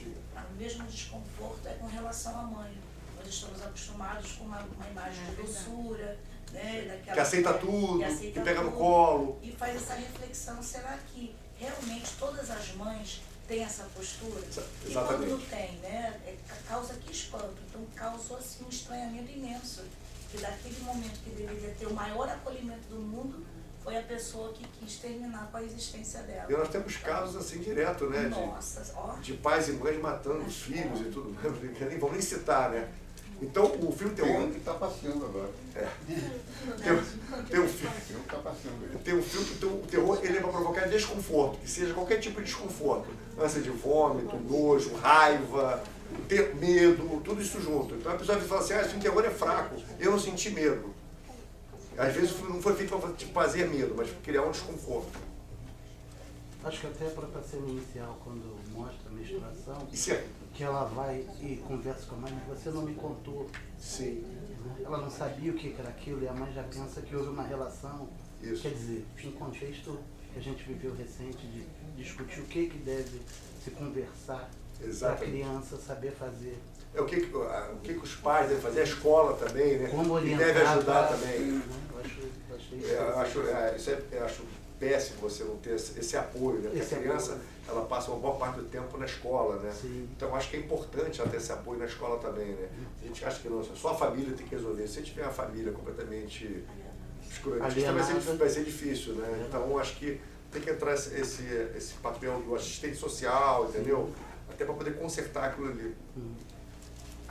O mesmo desconforto é com relação à mãe. Nós estamos acostumados com uma imagem de doçura, né, daquela Que aceita mulher tudo, aceita que pega no tudo, colo. e faz essa reflexão, será que realmente todas as mães têm essa postura? E quando não tem, né, causa que espanto. Então causou assim um estranhamento imenso. Que daquele momento que deveria ter o maior acolhimento do mundo, foi a pessoa que quis terminar com a existência dela. E nós temos casos assim direto, né? Nossa, ó. De pais e mães matando os filhos e tudo. Nem vamos nem citar, né? Então o filme Tem terror. um que está passeando agora. Tem um filme. Tem um que está passeando aí. Tem um filme que o terror ele é para provocar desconforto, que seja qualquer tipo de desconforto. Ânsia de vômito, nojo, raiva, ter medo, tudo isso junto. Então a pessoa vai falar assim, esse filme de terror é fraco, eu não senti medo. Às vezes o filme não foi feito para fazer medo, mas para criar um desconforto. Acho que até a própria cena inicial, quando mostra a menstruação, Isso é. que ela vai e conversa com a mãe, mas você não me contou. Sim. Ela não sabia o que era aquilo e a mãe já pensa que houve uma relação. Isso. Quer dizer, um contexto que a gente viveu recente de discutir o que deve se conversar para a Exatamente. criança saber fazer. É o que os pais devem fazer, a escola também, né? Como E orientar. deve ajudar pra- também. né? Eu achei Eu acho péssimo você não ter esse apoio, né? Porque Esse a criança, apoio. ela passa uma boa parte do tempo na escola, né? Sim. Então acho que é importante ela ter esse apoio na escola também, né? A gente acha que não, só a família tem que resolver. Se tiver uma família completamente escurantista, vai ser difícil, né? Então acho que tem que entrar esse papel do assistente social, entendeu? Até para poder consertar aquilo ali.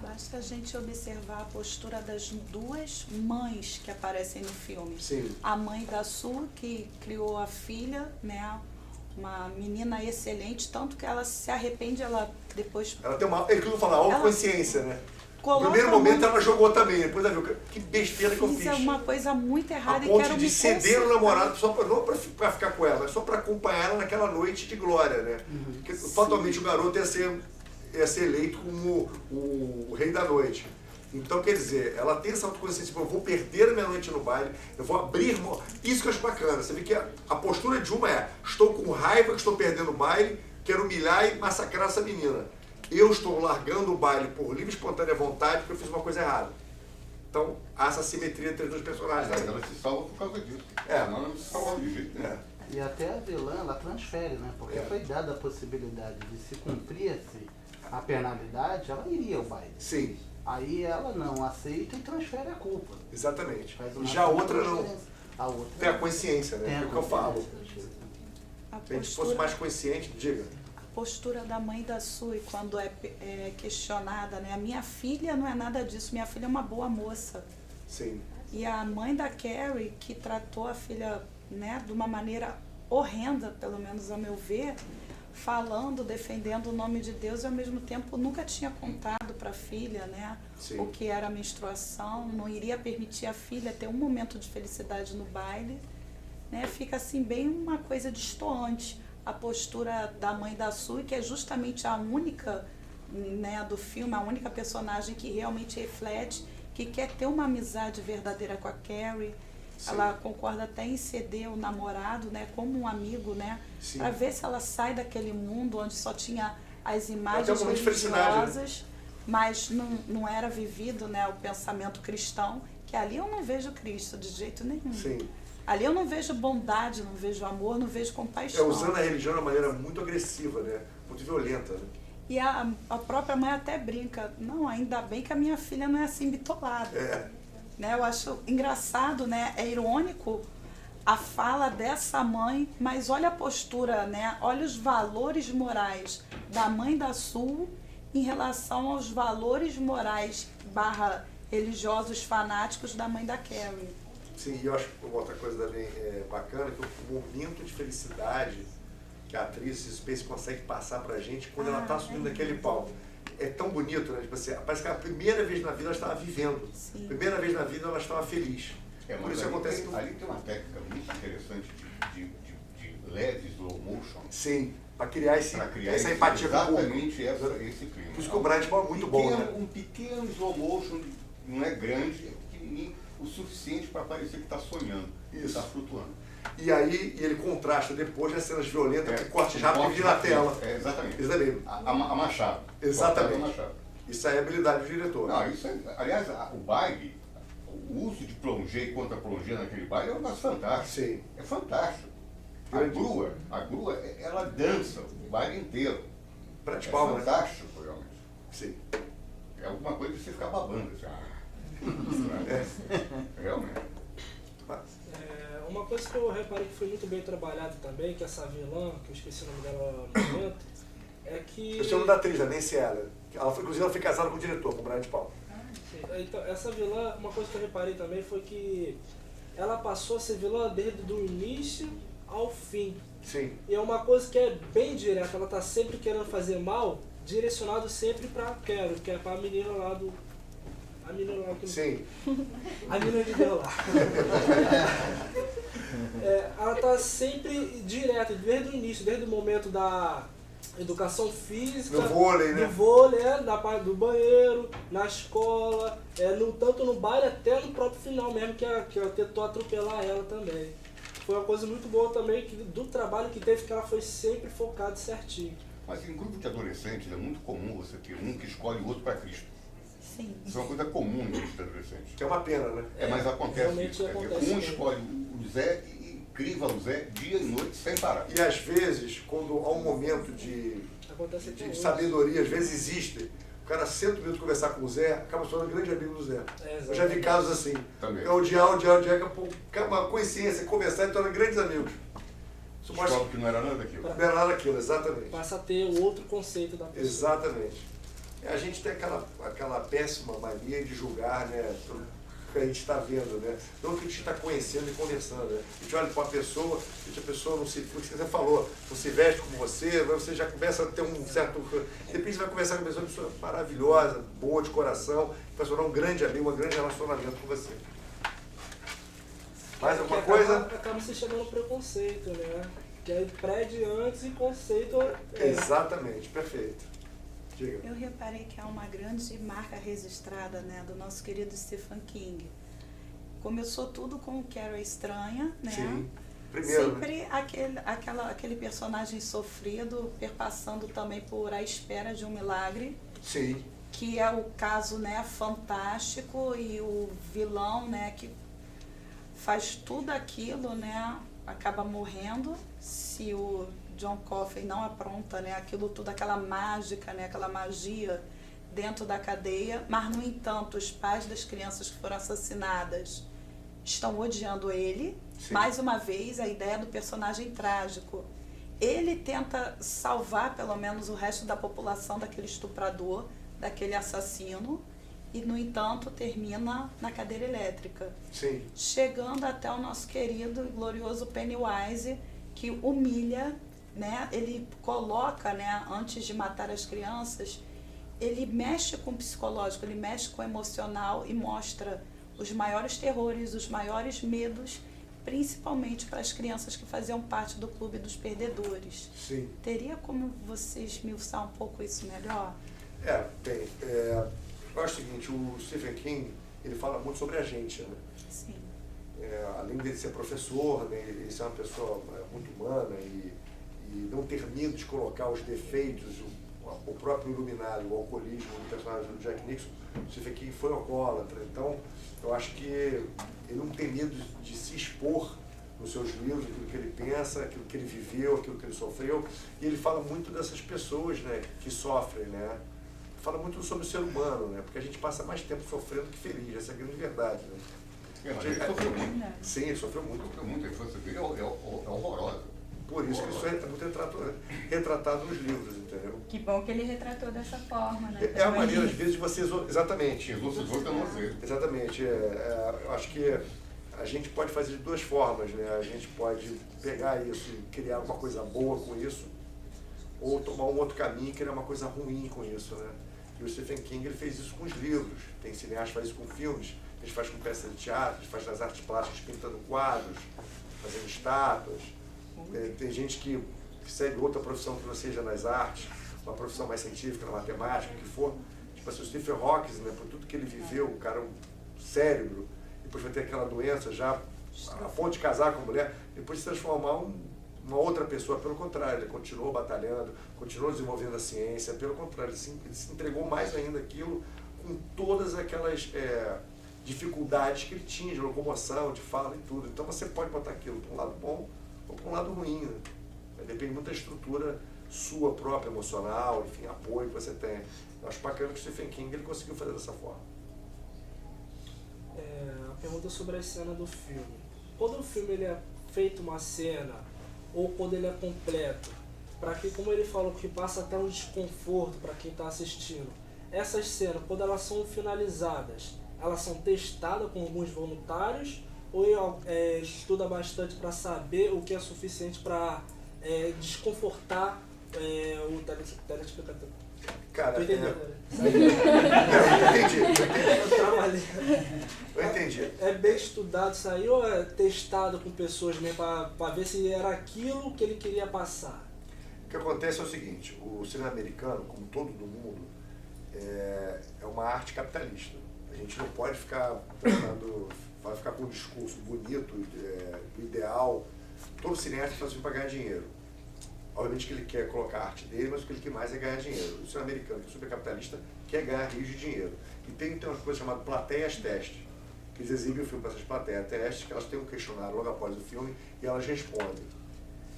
Basta a gente observar a postura das duas mães que aparecem no filme. Sim. A mãe da Sue, que criou a filha, né? Uma menina excelente, tanto que ela se arrepende, ela depois... Ela tem uma, é aquilo que eu falo, autoconsciência, né? No coloca primeiro a momento mão- ela jogou também, depois ela viu que besteira que eu Fiz fiz. uma coisa muito A errada e ponto quero de me ceder o consertar. namorado só pra, não pra ficar com ela, mas só pra acompanhar ela naquela noite de glória, né? Porque fatalmente o garoto ia ser eleito como o rei da noite. Então, quer dizer, ela tem essa autoconsciência, tipo, eu vou perder a minha noite no baile, eu vou abrir mão. Isso que eu acho bacana. Você vê que a postura de uma é, estou com raiva que estou perdendo o baile, quero humilhar e massacrar essa menina. Eu estou largando o baile por livre e espontânea vontade porque eu fiz uma coisa errada. Então, há essa simetria entre os dois personagens. Mas ela se salva por causa disso. É. Senão ela não se salva de jeito nenhum. E até a vilã, ela transfere, né? Porque foi dada a possibilidade de se cumprisse a penalidade, ela iria ao baile. Sim, Aí ela não aceita e transfere a culpa. exatamente. Faz uma Já a outra não. transferência. A outra Tem a consciência, tem né? a É o que eu falo. consciência. A Se a gente fosse postura- mais consciente, diga. postura da mãe da Sue quando é questionada, né? A minha filha não é nada disso, minha filha é uma boa moça. Sim. E a mãe da Carrie, que tratou a filha, né, de uma maneira horrenda, pelo menos ao meu ver, falando, defendendo o nome de Deus e ao mesmo tempo nunca tinha contado para a filha, né, Sim. o que era a menstruação, não iria permitir a filha ter um momento de felicidade no baile, né? Fica assim bem uma coisa destoante a postura da mãe da Sue, que é justamente a única, né, do filme, a única personagem que realmente reflete, que quer ter uma amizade verdadeira com a Carrie. Sim. Ela concorda até em ceder o namorado, né, como um amigo, né, Sim. para ver se ela sai daquele mundo onde só tinha as Até imagens um momento de felicidade, né? religiosas, mas não era vivido, né, o pensamento cristão, que ali eu não vejo Cristo de jeito nenhum. Sim. Ali eu não vejo bondade, não vejo amor, não vejo compaixão. Usando a religião de uma maneira muito agressiva, né? Muito violenta, né? E a própria mãe até brinca, não, ainda bem que a minha filha não é assim bitolada. É. Né? Eu acho engraçado, né? É irônico a fala dessa mãe, mas olha a postura, né? Olha os valores morais da mãe da Sue em relação aos valores morais / religiosos fanáticos da mãe da Carrie. Sim, e eu acho que uma outra coisa também bacana, que o momento de felicidade que a atriz Space consegue passar pra gente quando ela tá subindo naquele palco. É tão bonito, né? Tipo assim, parece que a primeira vez na vida ela estava vivendo. Sim. Primeira vez na vida ela estava feliz. Por Mas isso ali, acontece que... ali tem uma técnica muito interessante de leve slow motion Sim, para criar, para criar essa empatia com o público. exatamente esse clima. Por isso que o Brian De Palma é muito bom, né? Um pequeno slow motion, não é grande, é pequenininho, o suficiente para parecer que está sonhando, que Isso. está flutuando. E aí ele contrasta depois nas cenas violentas, que corte rápido e corte vira na rápido. tela. É, exatamente. Exatamente. A Machado. Exatamente. Cortado a Machado. Isso aí é habilidade do diretor. Não, isso é, aliás, o baile, o uso de plongé e contra-plongé naquele baile é um negócio fantástico. Sim. É fantástico. A grua, ela dança o baile inteiro. Brian De É Palma, né? fantástico, realmente. Sim. É alguma coisa de você ficar babando. Assim, realmente. Uma coisa que eu reparei que foi muito bem trabalhado também, que essa vilã, que eu esqueci o nome dela no momento, é que... Eu chamo da atriz, a Nancy Allen. Inclusive ela foi casada com o diretor, com o Brian De Palma. Então, essa vilã, uma coisa que eu reparei também foi que ela passou a ser vilã desde o início ao fim. Sim. E é uma coisa que é bem direta, ela tá sempre querendo fazer mal, direcionado sempre pra Carol, que é pra menina lá do... A menina lá que... Sim. A menina de Deus lá. Ela tá sempre direta, desde o início, desde o momento da educação física, No vôlei, né? no vôlei, na parte do banheiro, na escola, tanto no baile até no próprio final mesmo, que ela tentou atropelar ela também. Foi uma coisa muito boa também, do trabalho que teve, que ela foi sempre focada certinho. Mas em grupo de adolescentes é muito comum você ter um que escolhe o outro para Cristo. Sim. Isso é uma coisa comum no grupo de adolescentes. Que é uma pena, né? Mas acontece realmente isso. Quer dizer, acontece um mesmo. escolhe o Zé e criva o Zé dia e noite sem parar. E às vezes, quando há um momento Acontece até de hoje. sabedoria, às vezes existe, o cara senta um minuto conversar com o Zé, acaba se tornando grande amigo do Zé. Eu já vi casos assim. Também. É odiar, uma consciência, conversar e torna grandes amigos. Isso mostra Descobre que não era nada daquilo. que não era nada aquilo, exatamente. Passa a ter outro conceito da pessoa. Exatamente. A gente tem aquela péssima mania de julgar, né, tudo que a gente está vendo, né? Não que a gente está conhecendo e conversando, né? A gente olha para uma pessoa, a pessoa não se, o que você falou, não se veste como você já começa a ter um certo... De repente você vai conversar com uma pessoa maravilhosa, boa de coração, vai se tornar um grande amigo, um grande relacionamento com você. Mais alguma coisa? Acaba se chamando preconceito, né? Que aí prédio antes e conceito... Exatamente, perfeito. Diga. Eu reparei que há uma grande marca registrada, né, do nosso querido Stephen King. Começou tudo com o Carrie Estranha, né? Sim, primeiro, sempre né? aquele personagem sofrido, perpassando também por A Espera de um Milagre. Sim. Que é o caso, né, fantástico, e o vilão, né, que faz tudo aquilo, né, acaba morrendo se o John Coffey não apronta, né, aquilo tudo, aquela mágica, né, aquela magia dentro da cadeia, mas no entanto os pais das crianças que foram assassinadas estão odiando ele. Sim. Mais uma vez a ideia do personagem trágico. Ele tenta salvar pelo menos o resto da população daquele estuprador, daquele assassino, e no entanto termina na cadeira elétrica. Sim. Chegando até o nosso querido e glorioso Pennywise, que humilha, né? Ele coloca, né, antes de matar as crianças, ele mexe com o psicológico, ele mexe com o emocional e mostra os maiores terrores, os maiores medos, principalmente para as crianças que faziam parte do clube dos perdedores. Sim. Teria como você esmiuçar um pouco isso melhor? Tem. Eu acho o seguinte, o Stephen King, ele fala muito sobre a gente, né? Sim. Além dele ser professor, né, ele ser uma pessoa muito humana e não ter medo de colocar os defeitos, o próprio iluminado, o alcoolismo do personagem do Jack Nicholson. O Stephen King foi alcoólatra, então eu acho que ele não tem medo de se expor nos seus livros, aquilo que ele pensa, aquilo que ele viveu, aquilo que ele sofreu, e ele fala muito dessas pessoas, né, que sofrem, né? Fala muito sobre o ser humano, né? Porque a gente passa mais tempo sofrendo que feliz, essa é a grande verdade, né? Ele sofreu muito. Sim, ele sofreu muito. Sofreu muito, a infância dele é horrorosa. Por isso que isso é muito retratado nos livros, entendeu? Que bom que ele retratou dessa forma, né? É a maneira, às vezes, de você... Exatamente. Exatamente. Eu acho que a gente pode fazer de duas formas, né? A gente pode pegar isso e criar uma coisa boa com isso, ou tomar um outro caminho e criar uma coisa ruim com isso, né? E o Stephen King, ele fez isso com os livros. Tem cineasta que faz isso com filmes, a gente faz com peças de teatro, a gente faz nas artes plásticas pintando quadros, fazendo estátuas. Tem gente que segue outra profissão que não seja nas artes, uma profissão mais científica, na matemática, o que for. Tipo assim, o Stephen Hawking, né, por tudo que ele viveu, o cara, um cérebro, depois vai ter aquela doença já, a ponto de casar com a mulher, depois se transformar uma outra pessoa. Pelo contrário, ele continuou batalhando, continuou desenvolvendo a ciência, pelo contrário, ele se entregou mais ainda aquilo, com todas aquelas dificuldades que ele tinha de locomoção, de fala e tudo. Então você pode botar aquilo para um lado bom ou para um lado ruim, né? Depende muito da estrutura sua própria, emocional, enfim, apoio que você tem. Eu acho bacana que o Stephen King ele conseguiu fazer dessa forma. A pergunta sobre a cena do filme. Quando o filme ele é feito uma cena, ou quando ele é completo, para que, como ele falou, que passa até um desconforto para quem está assistindo, essas cenas, quando elas são finalizadas, elas são testadas com alguns voluntários, ou estuda bastante para saber o que é suficiente para desconfortar o telespectador? Cara, eu entendi. É bem estudado isso aí, ou é testado com pessoas mesmo para ver se era aquilo que ele queria passar? O que acontece é o seguinte, o cinema americano, como todo do mundo, é uma arte capitalista. A gente não pode ficar vai ficar com um discurso bonito, do ideal. Todo cineasta faz isso para ganhar dinheiro. Obviamente que ele quer colocar a arte dele, mas o que ele quer mais é ganhar dinheiro. O cinema americano, que é super capitalista, quer ganhar rios de dinheiro. E tem uma coisa chamada plateias-teste, que eles exibem o filme para essas plateias-testes, que elas têm um questionário logo após o filme e elas respondem.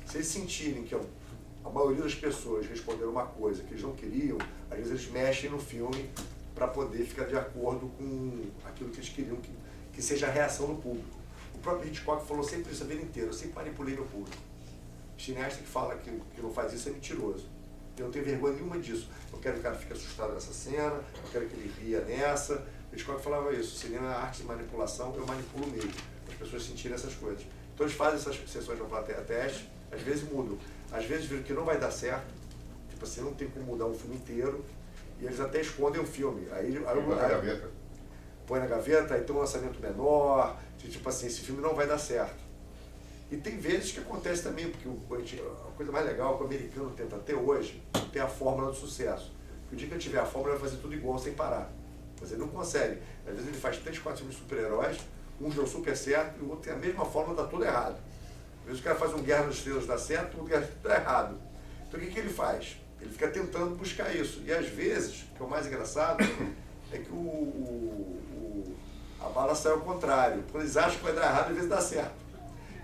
Se eles sentirem que a maioria das pessoas responderam uma coisa que eles não queriam, às vezes eles mexem no filme para poder ficar de acordo com aquilo que eles queriam que seja a reação do público. O próprio Hitchcock falou sempre isso a vida inteira: eu sempre manipulei meu público. O cineasta que fala que não faz isso é mentiroso. Eu não tenho vergonha nenhuma disso. Eu quero que o cara fique assustado nessa cena, eu quero que ele ria nessa. O Hitchcock falava isso, o cinema é arte de manipulação, eu manipulo mesmo, para as pessoas sentirem essas coisas. Então eles fazem essas sessões de plateia teste, às vezes mudam, às vezes viram que não vai dar certo, tipo assim, não tem como mudar um filme inteiro, e eles até escondem o filme. Põe na gaveta, aí tem um lançamento menor, tipo assim, esse filme não vai dar certo. E tem vezes que acontece também, porque a coisa mais legal que o americano tenta até hoje ter a fórmula do sucesso. Porque o dia que ele tiver a fórmula, ele vai fazer tudo igual, sem parar. Mas ele não consegue. Às vezes ele faz 3, 4 filmes de super-heróis, um deu super certo e o outro tem a mesma fórmula, dá tudo errado. Às vezes o cara faz um Guerra nas Estrelas, dá certo, o outro Guerra dá errado. Então o que ele faz? Ele fica tentando buscar isso. E às vezes, o que é o mais engraçado, é que a bala sai ao contrário. Quando eles acham que vai dar errado, às vezes dá certo.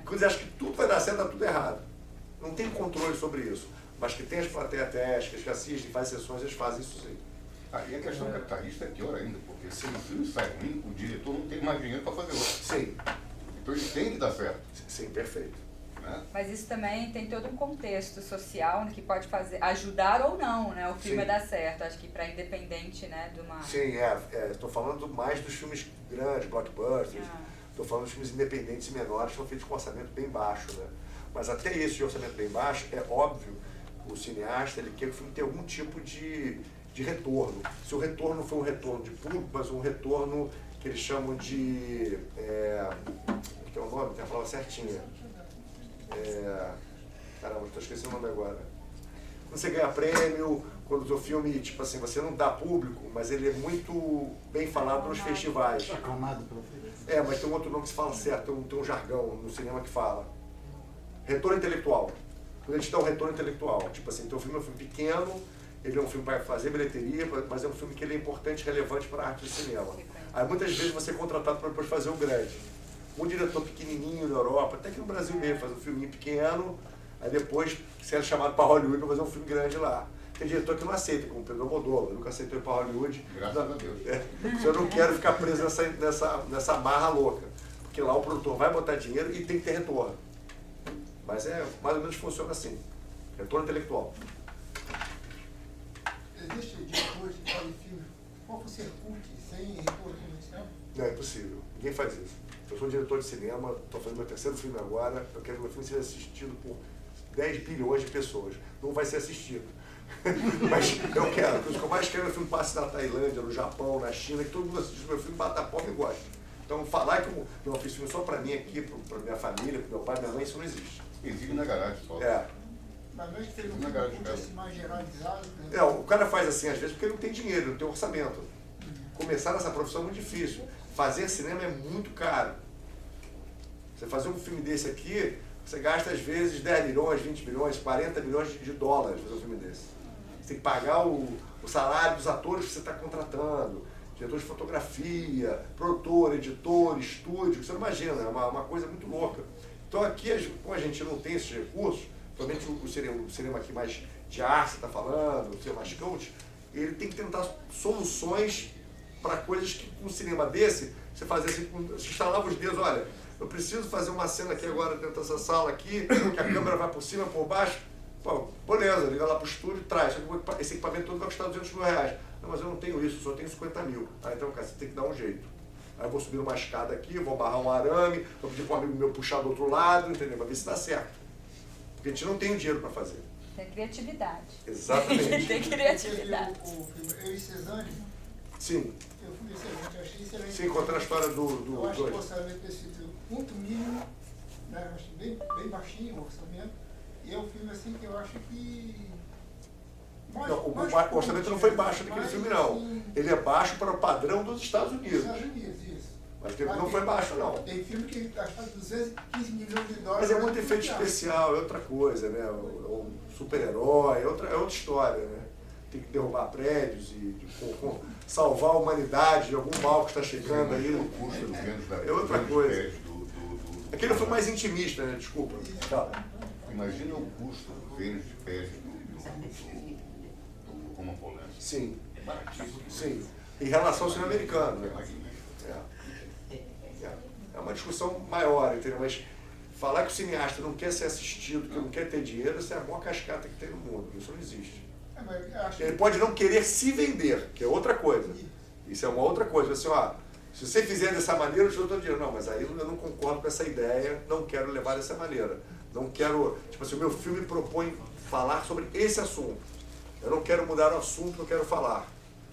Quando eles acham que tudo vai dar certo, dá tudo errado. Não tem controle sobre isso. Mas que tem as plateias testes, que assistem, fazem sessões, eles fazem isso sim. E a questão capitalista é pior ainda, porque se o filme sai ruim, o diretor não tem mais dinheiro para fazer outro. Sim. Então ele tem que dar certo. Sim, perfeito. Né? Mas isso também tem todo um contexto social, né, que pode ajudar ou não, né, o filme a dar certo. Acho que para independente, né, de uma... Sim, estou falando mais dos filmes grandes, blockbusters. Estou falando dos filmes independentes e menores que são feitos com orçamento bem baixo, né? Mas até esse de orçamento bem baixo, é óbvio, o cineasta ele quer que o filme tenha algum tipo de retorno. Se o retorno for um retorno de público, mas um retorno que eles chamam de... que é o nome? Tem a palavra certinha. Caramba, estou esquecendo o nome agora. Quando você ganha prêmio, quando o seu filme, tipo assim, você não dá público, mas ele é muito bem falado nos festivais. Aclamado pelo filme. Mas tem um outro nome que se fala certo, tem um jargão no cinema que fala. Retorno intelectual. Quando a gente dá um retorno intelectual, tipo assim, teu filme é um filme pequeno, ele é um filme para fazer bilheteria, mas é um filme que ele é importante e relevante para a arte do cinema. Aí muitas vezes você é contratado para depois fazer o grande. Um diretor pequenininho na Europa, até que no Brasil mesmo, faz um filminho pequeno, aí depois você é chamado para Hollywood para fazer um filme grande lá. Tem diretor que não aceita, como Pedro Almodóvar, nunca aceitou ir para Hollywood. Graças a Deus. Eu não quero ficar preso nessa marra louca, porque lá o produtor vai botar dinheiro e tem que ter retorno. Mas mais ou menos funciona assim, retorno intelectual. Existe diretores que fazem filme, pouco ser cult, sem retorno comercial? Não, é impossível. Ninguém faz isso. Eu sou diretor de cinema, estou fazendo meu 3º filme agora, eu quero que meu filme seja assistido por 10 bilhões de pessoas. Não vai ser assistido. Mas eu quero. O que eu mais quero é que o filme passe na Tailândia, no Japão, na China, que todo mundo assiste meu filme, bata a palma e gosta. Então falar que eu fiz filme só para mim aqui, para minha família, para meu pai e minha mãe, isso não existe. Exibe na garagem só. Mas não é que seja um filme assim mais generalizado, né? O cara faz assim às vezes porque ele não tem dinheiro, não tem orçamento. Começar nessa profissão é muito difícil. Fazer cinema é muito caro. Você fazer um filme desse aqui, você gasta às vezes 10 milhões, 20 milhões, 40 milhões de dólares fazer um filme desse. Você tem que pagar o salário dos atores que você está contratando, diretor de fotografia, produtor, editor, estúdio, você não imagina, é uma coisa muito louca. Então aqui, como a gente não tem esses recursos, principalmente o cinema aqui mais de arte, você está falando, o cinema mais coach, ele tem que tentar soluções para coisas que com um cinema desse, você fazia assim, você instalava os dedos, olha, eu preciso fazer uma cena aqui agora dentro dessa sala aqui, que a câmera vai por cima, por baixo. Pô, beleza, liga lá pro estúdio e traz. Esse equipamento todo vai custar 200 mil reais. Não, mas eu não tenho isso, só tenho 50 mil. Então, cara, você tem que dar um jeito. Aí eu vou subir uma escada aqui, vou barrar um arame, vou pedir para um amigo meu puxar do outro lado, entendeu? Para ver se dá certo. Porque a gente não tem o dinheiro para fazer. Tem criatividade. Exatamente. Tem criatividade. O filme Eu e Cezanne? Sim. Eu fui excelente, eu achei excelente. Sim, contando a história do eu acho que o orçamento desse filme muito mínimo, né? Eu acho bem baixinho o orçamento. E é um filme assim que eu acho que... o orçamento não foi baixo daquele filme, não. Assim, ele é baixo para o padrão dos Estados Unidos. Estados Unidos, isso. Mas o filme não foi baixo, não. Tem filme que gasta 215 milhões de dólares. Mas é muito efeito especial, é outra coisa, né? O super-herói, é outra história, né? Tem que derrubar prédios e salvar a humanidade de algum mal que está chegando aí. O custo é outra coisa. Aquele foi mais intimista, né? Desculpa. Imagina o custo do Vênus de pés do Roman Polanski. Sim. É baratíssimo. Sim. Em relação ao cinema americano, né? É uma discussão maior, entendeu? Mas falar que o cineasta não quer ser assistido, que não quer ter dinheiro, isso é a maior cascata que tem no mundo. Isso não existe. mas eu acho Ele pode não querer se vender, que é outra coisa. Isso é uma outra coisa. Assim, ó, se você fizer dessa maneira, eu te dou dinheiro. Não, mas aí eu não concordo com essa ideia, não quero levar dessa maneira. Não quero... Tipo assim, o meu filme propõe falar sobre esse assunto. Eu não quero mudar o assunto que eu quero falar.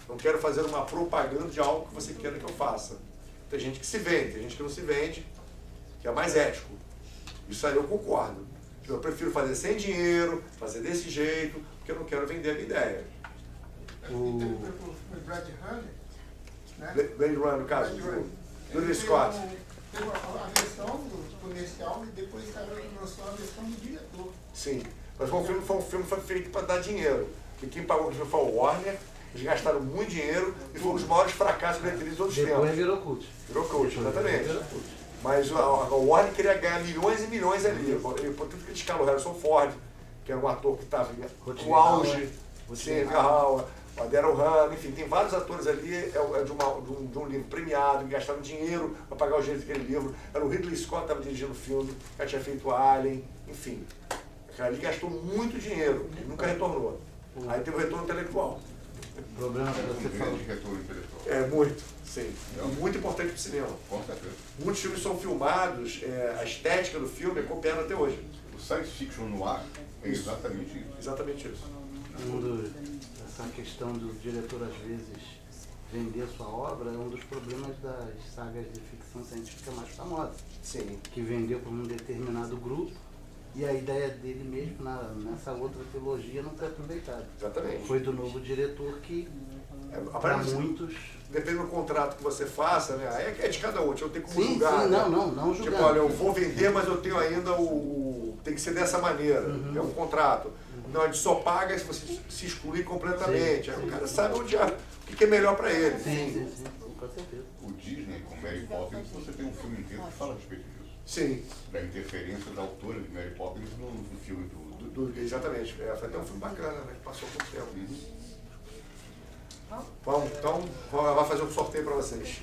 Não quero fazer uma propaganda de algo que você queira que eu faça. Tem gente que se vende, tem gente que não se vende, que é mais ético. Isso aí eu concordo. Eu prefiro fazer sem dinheiro, fazer desse jeito, porque eu não quero vender a minha ideia. Teve o Brad Runner, né? Blade Runner, no caso, do Ridley Scott. Teve a versão do comercial e depois o cara lançou a versão do diretor. Sim, mas foi um filme foi feito para dar dinheiro. E quem pagou o filme foi o Warner, eles gastaram muito dinheiro e foi um dos maiores fracassos de bilheteria de todos os tempos. Depois virou cult. Virou cult, exatamente. Mas o Warner queria ganhar milhões e milhões ali. Ele pode criticar o Harrison Ford, que era um ator que estava no auge, sim, Howard, o Daryl Hannah, enfim, tem vários atores ali, de um livro premiado, que gastaram dinheiro para pagar os direitos daquele livro. Era o Ridley Scott que estava dirigindo o filme, já tinha feito Alien, enfim. Ali gastou muito dinheiro e nunca retornou. Aí teve o retorno intelectual. O problema que você falou. Retorno intelectual. É muito, sim. É muito importante para o cinema. Com certeza. Muitos filmes são filmados, a estética do filme é copiada até hoje. O science fiction no ar é exatamente isso. Exatamente isso. Essa questão do diretor, às vezes, vender sua obra é um dos problemas das sagas de ficção científica mais famosas. Sim. Que vendeu para um determinado grupo e a ideia dele mesmo nessa outra trilogia não foi aproveitada. Exatamente. Foi do novo diretor que, para muitos... Depende do contrato que você faça, né? Aí é de cada um, eu tenho como sim, julgar. Sim, né? não julgar. Tipo, olha, eu vou vender, mas eu tenho ainda tem que ser dessa maneira. É um contrato. Não, a gente só paga se você se excluir completamente. Aí o cara sabe o que é melhor para ele. Sim, com certeza. O Disney, com Mary Poppins, você tem um filme inteiro que fala a respeito disso. Sim. Da interferência da autora de Mary Poppins no filme exatamente. Foi até um filme bacana, né? Que passou por tempo. Vamos, então, vai fazer um sorteio para vocês.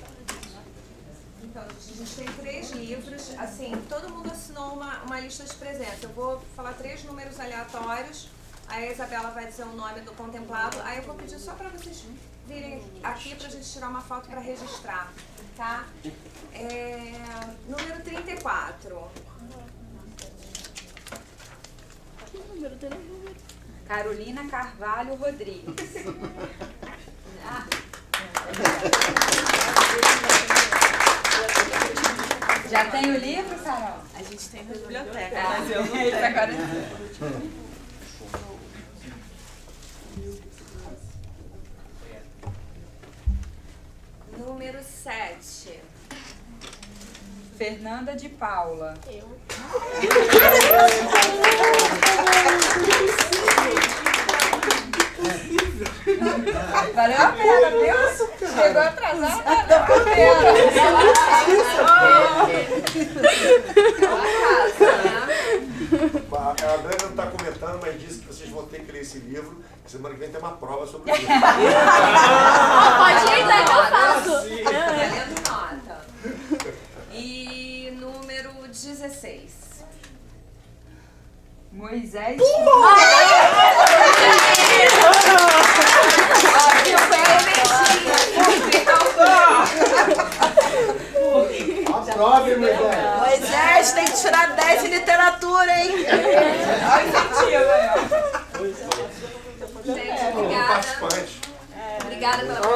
Então, a gente tem 3 livros, assim, todo mundo assinou uma lista de presentes. Eu vou falar 3 números aleatórios, aí a Isabela vai dizer o nome do contemplado, aí eu vou pedir só para vocês virem aqui pra gente tirar uma foto para registrar, tá? Número 34. Que número dele? Carolina Carvalho Rodrigues. Já tem o livro, Carol? A gente tem na biblioteca, mas eu não tenho. Agora... Número 7. Fernanda de Paula. Eu. Valeu a pena, viu? Chegou atrasada, valeu a pena. A Brenda não está comentando, mas disse que vocês vão ter que ler esse livro. Semana que vem tem uma prova sobre o livro. Pode ir, que eu faço. Valendo nota. E número 16. Moisés. Aprove, Moisés. Moisés tem que tirar 10 de literatura, hein? Gente, obrigada. Obrigada pela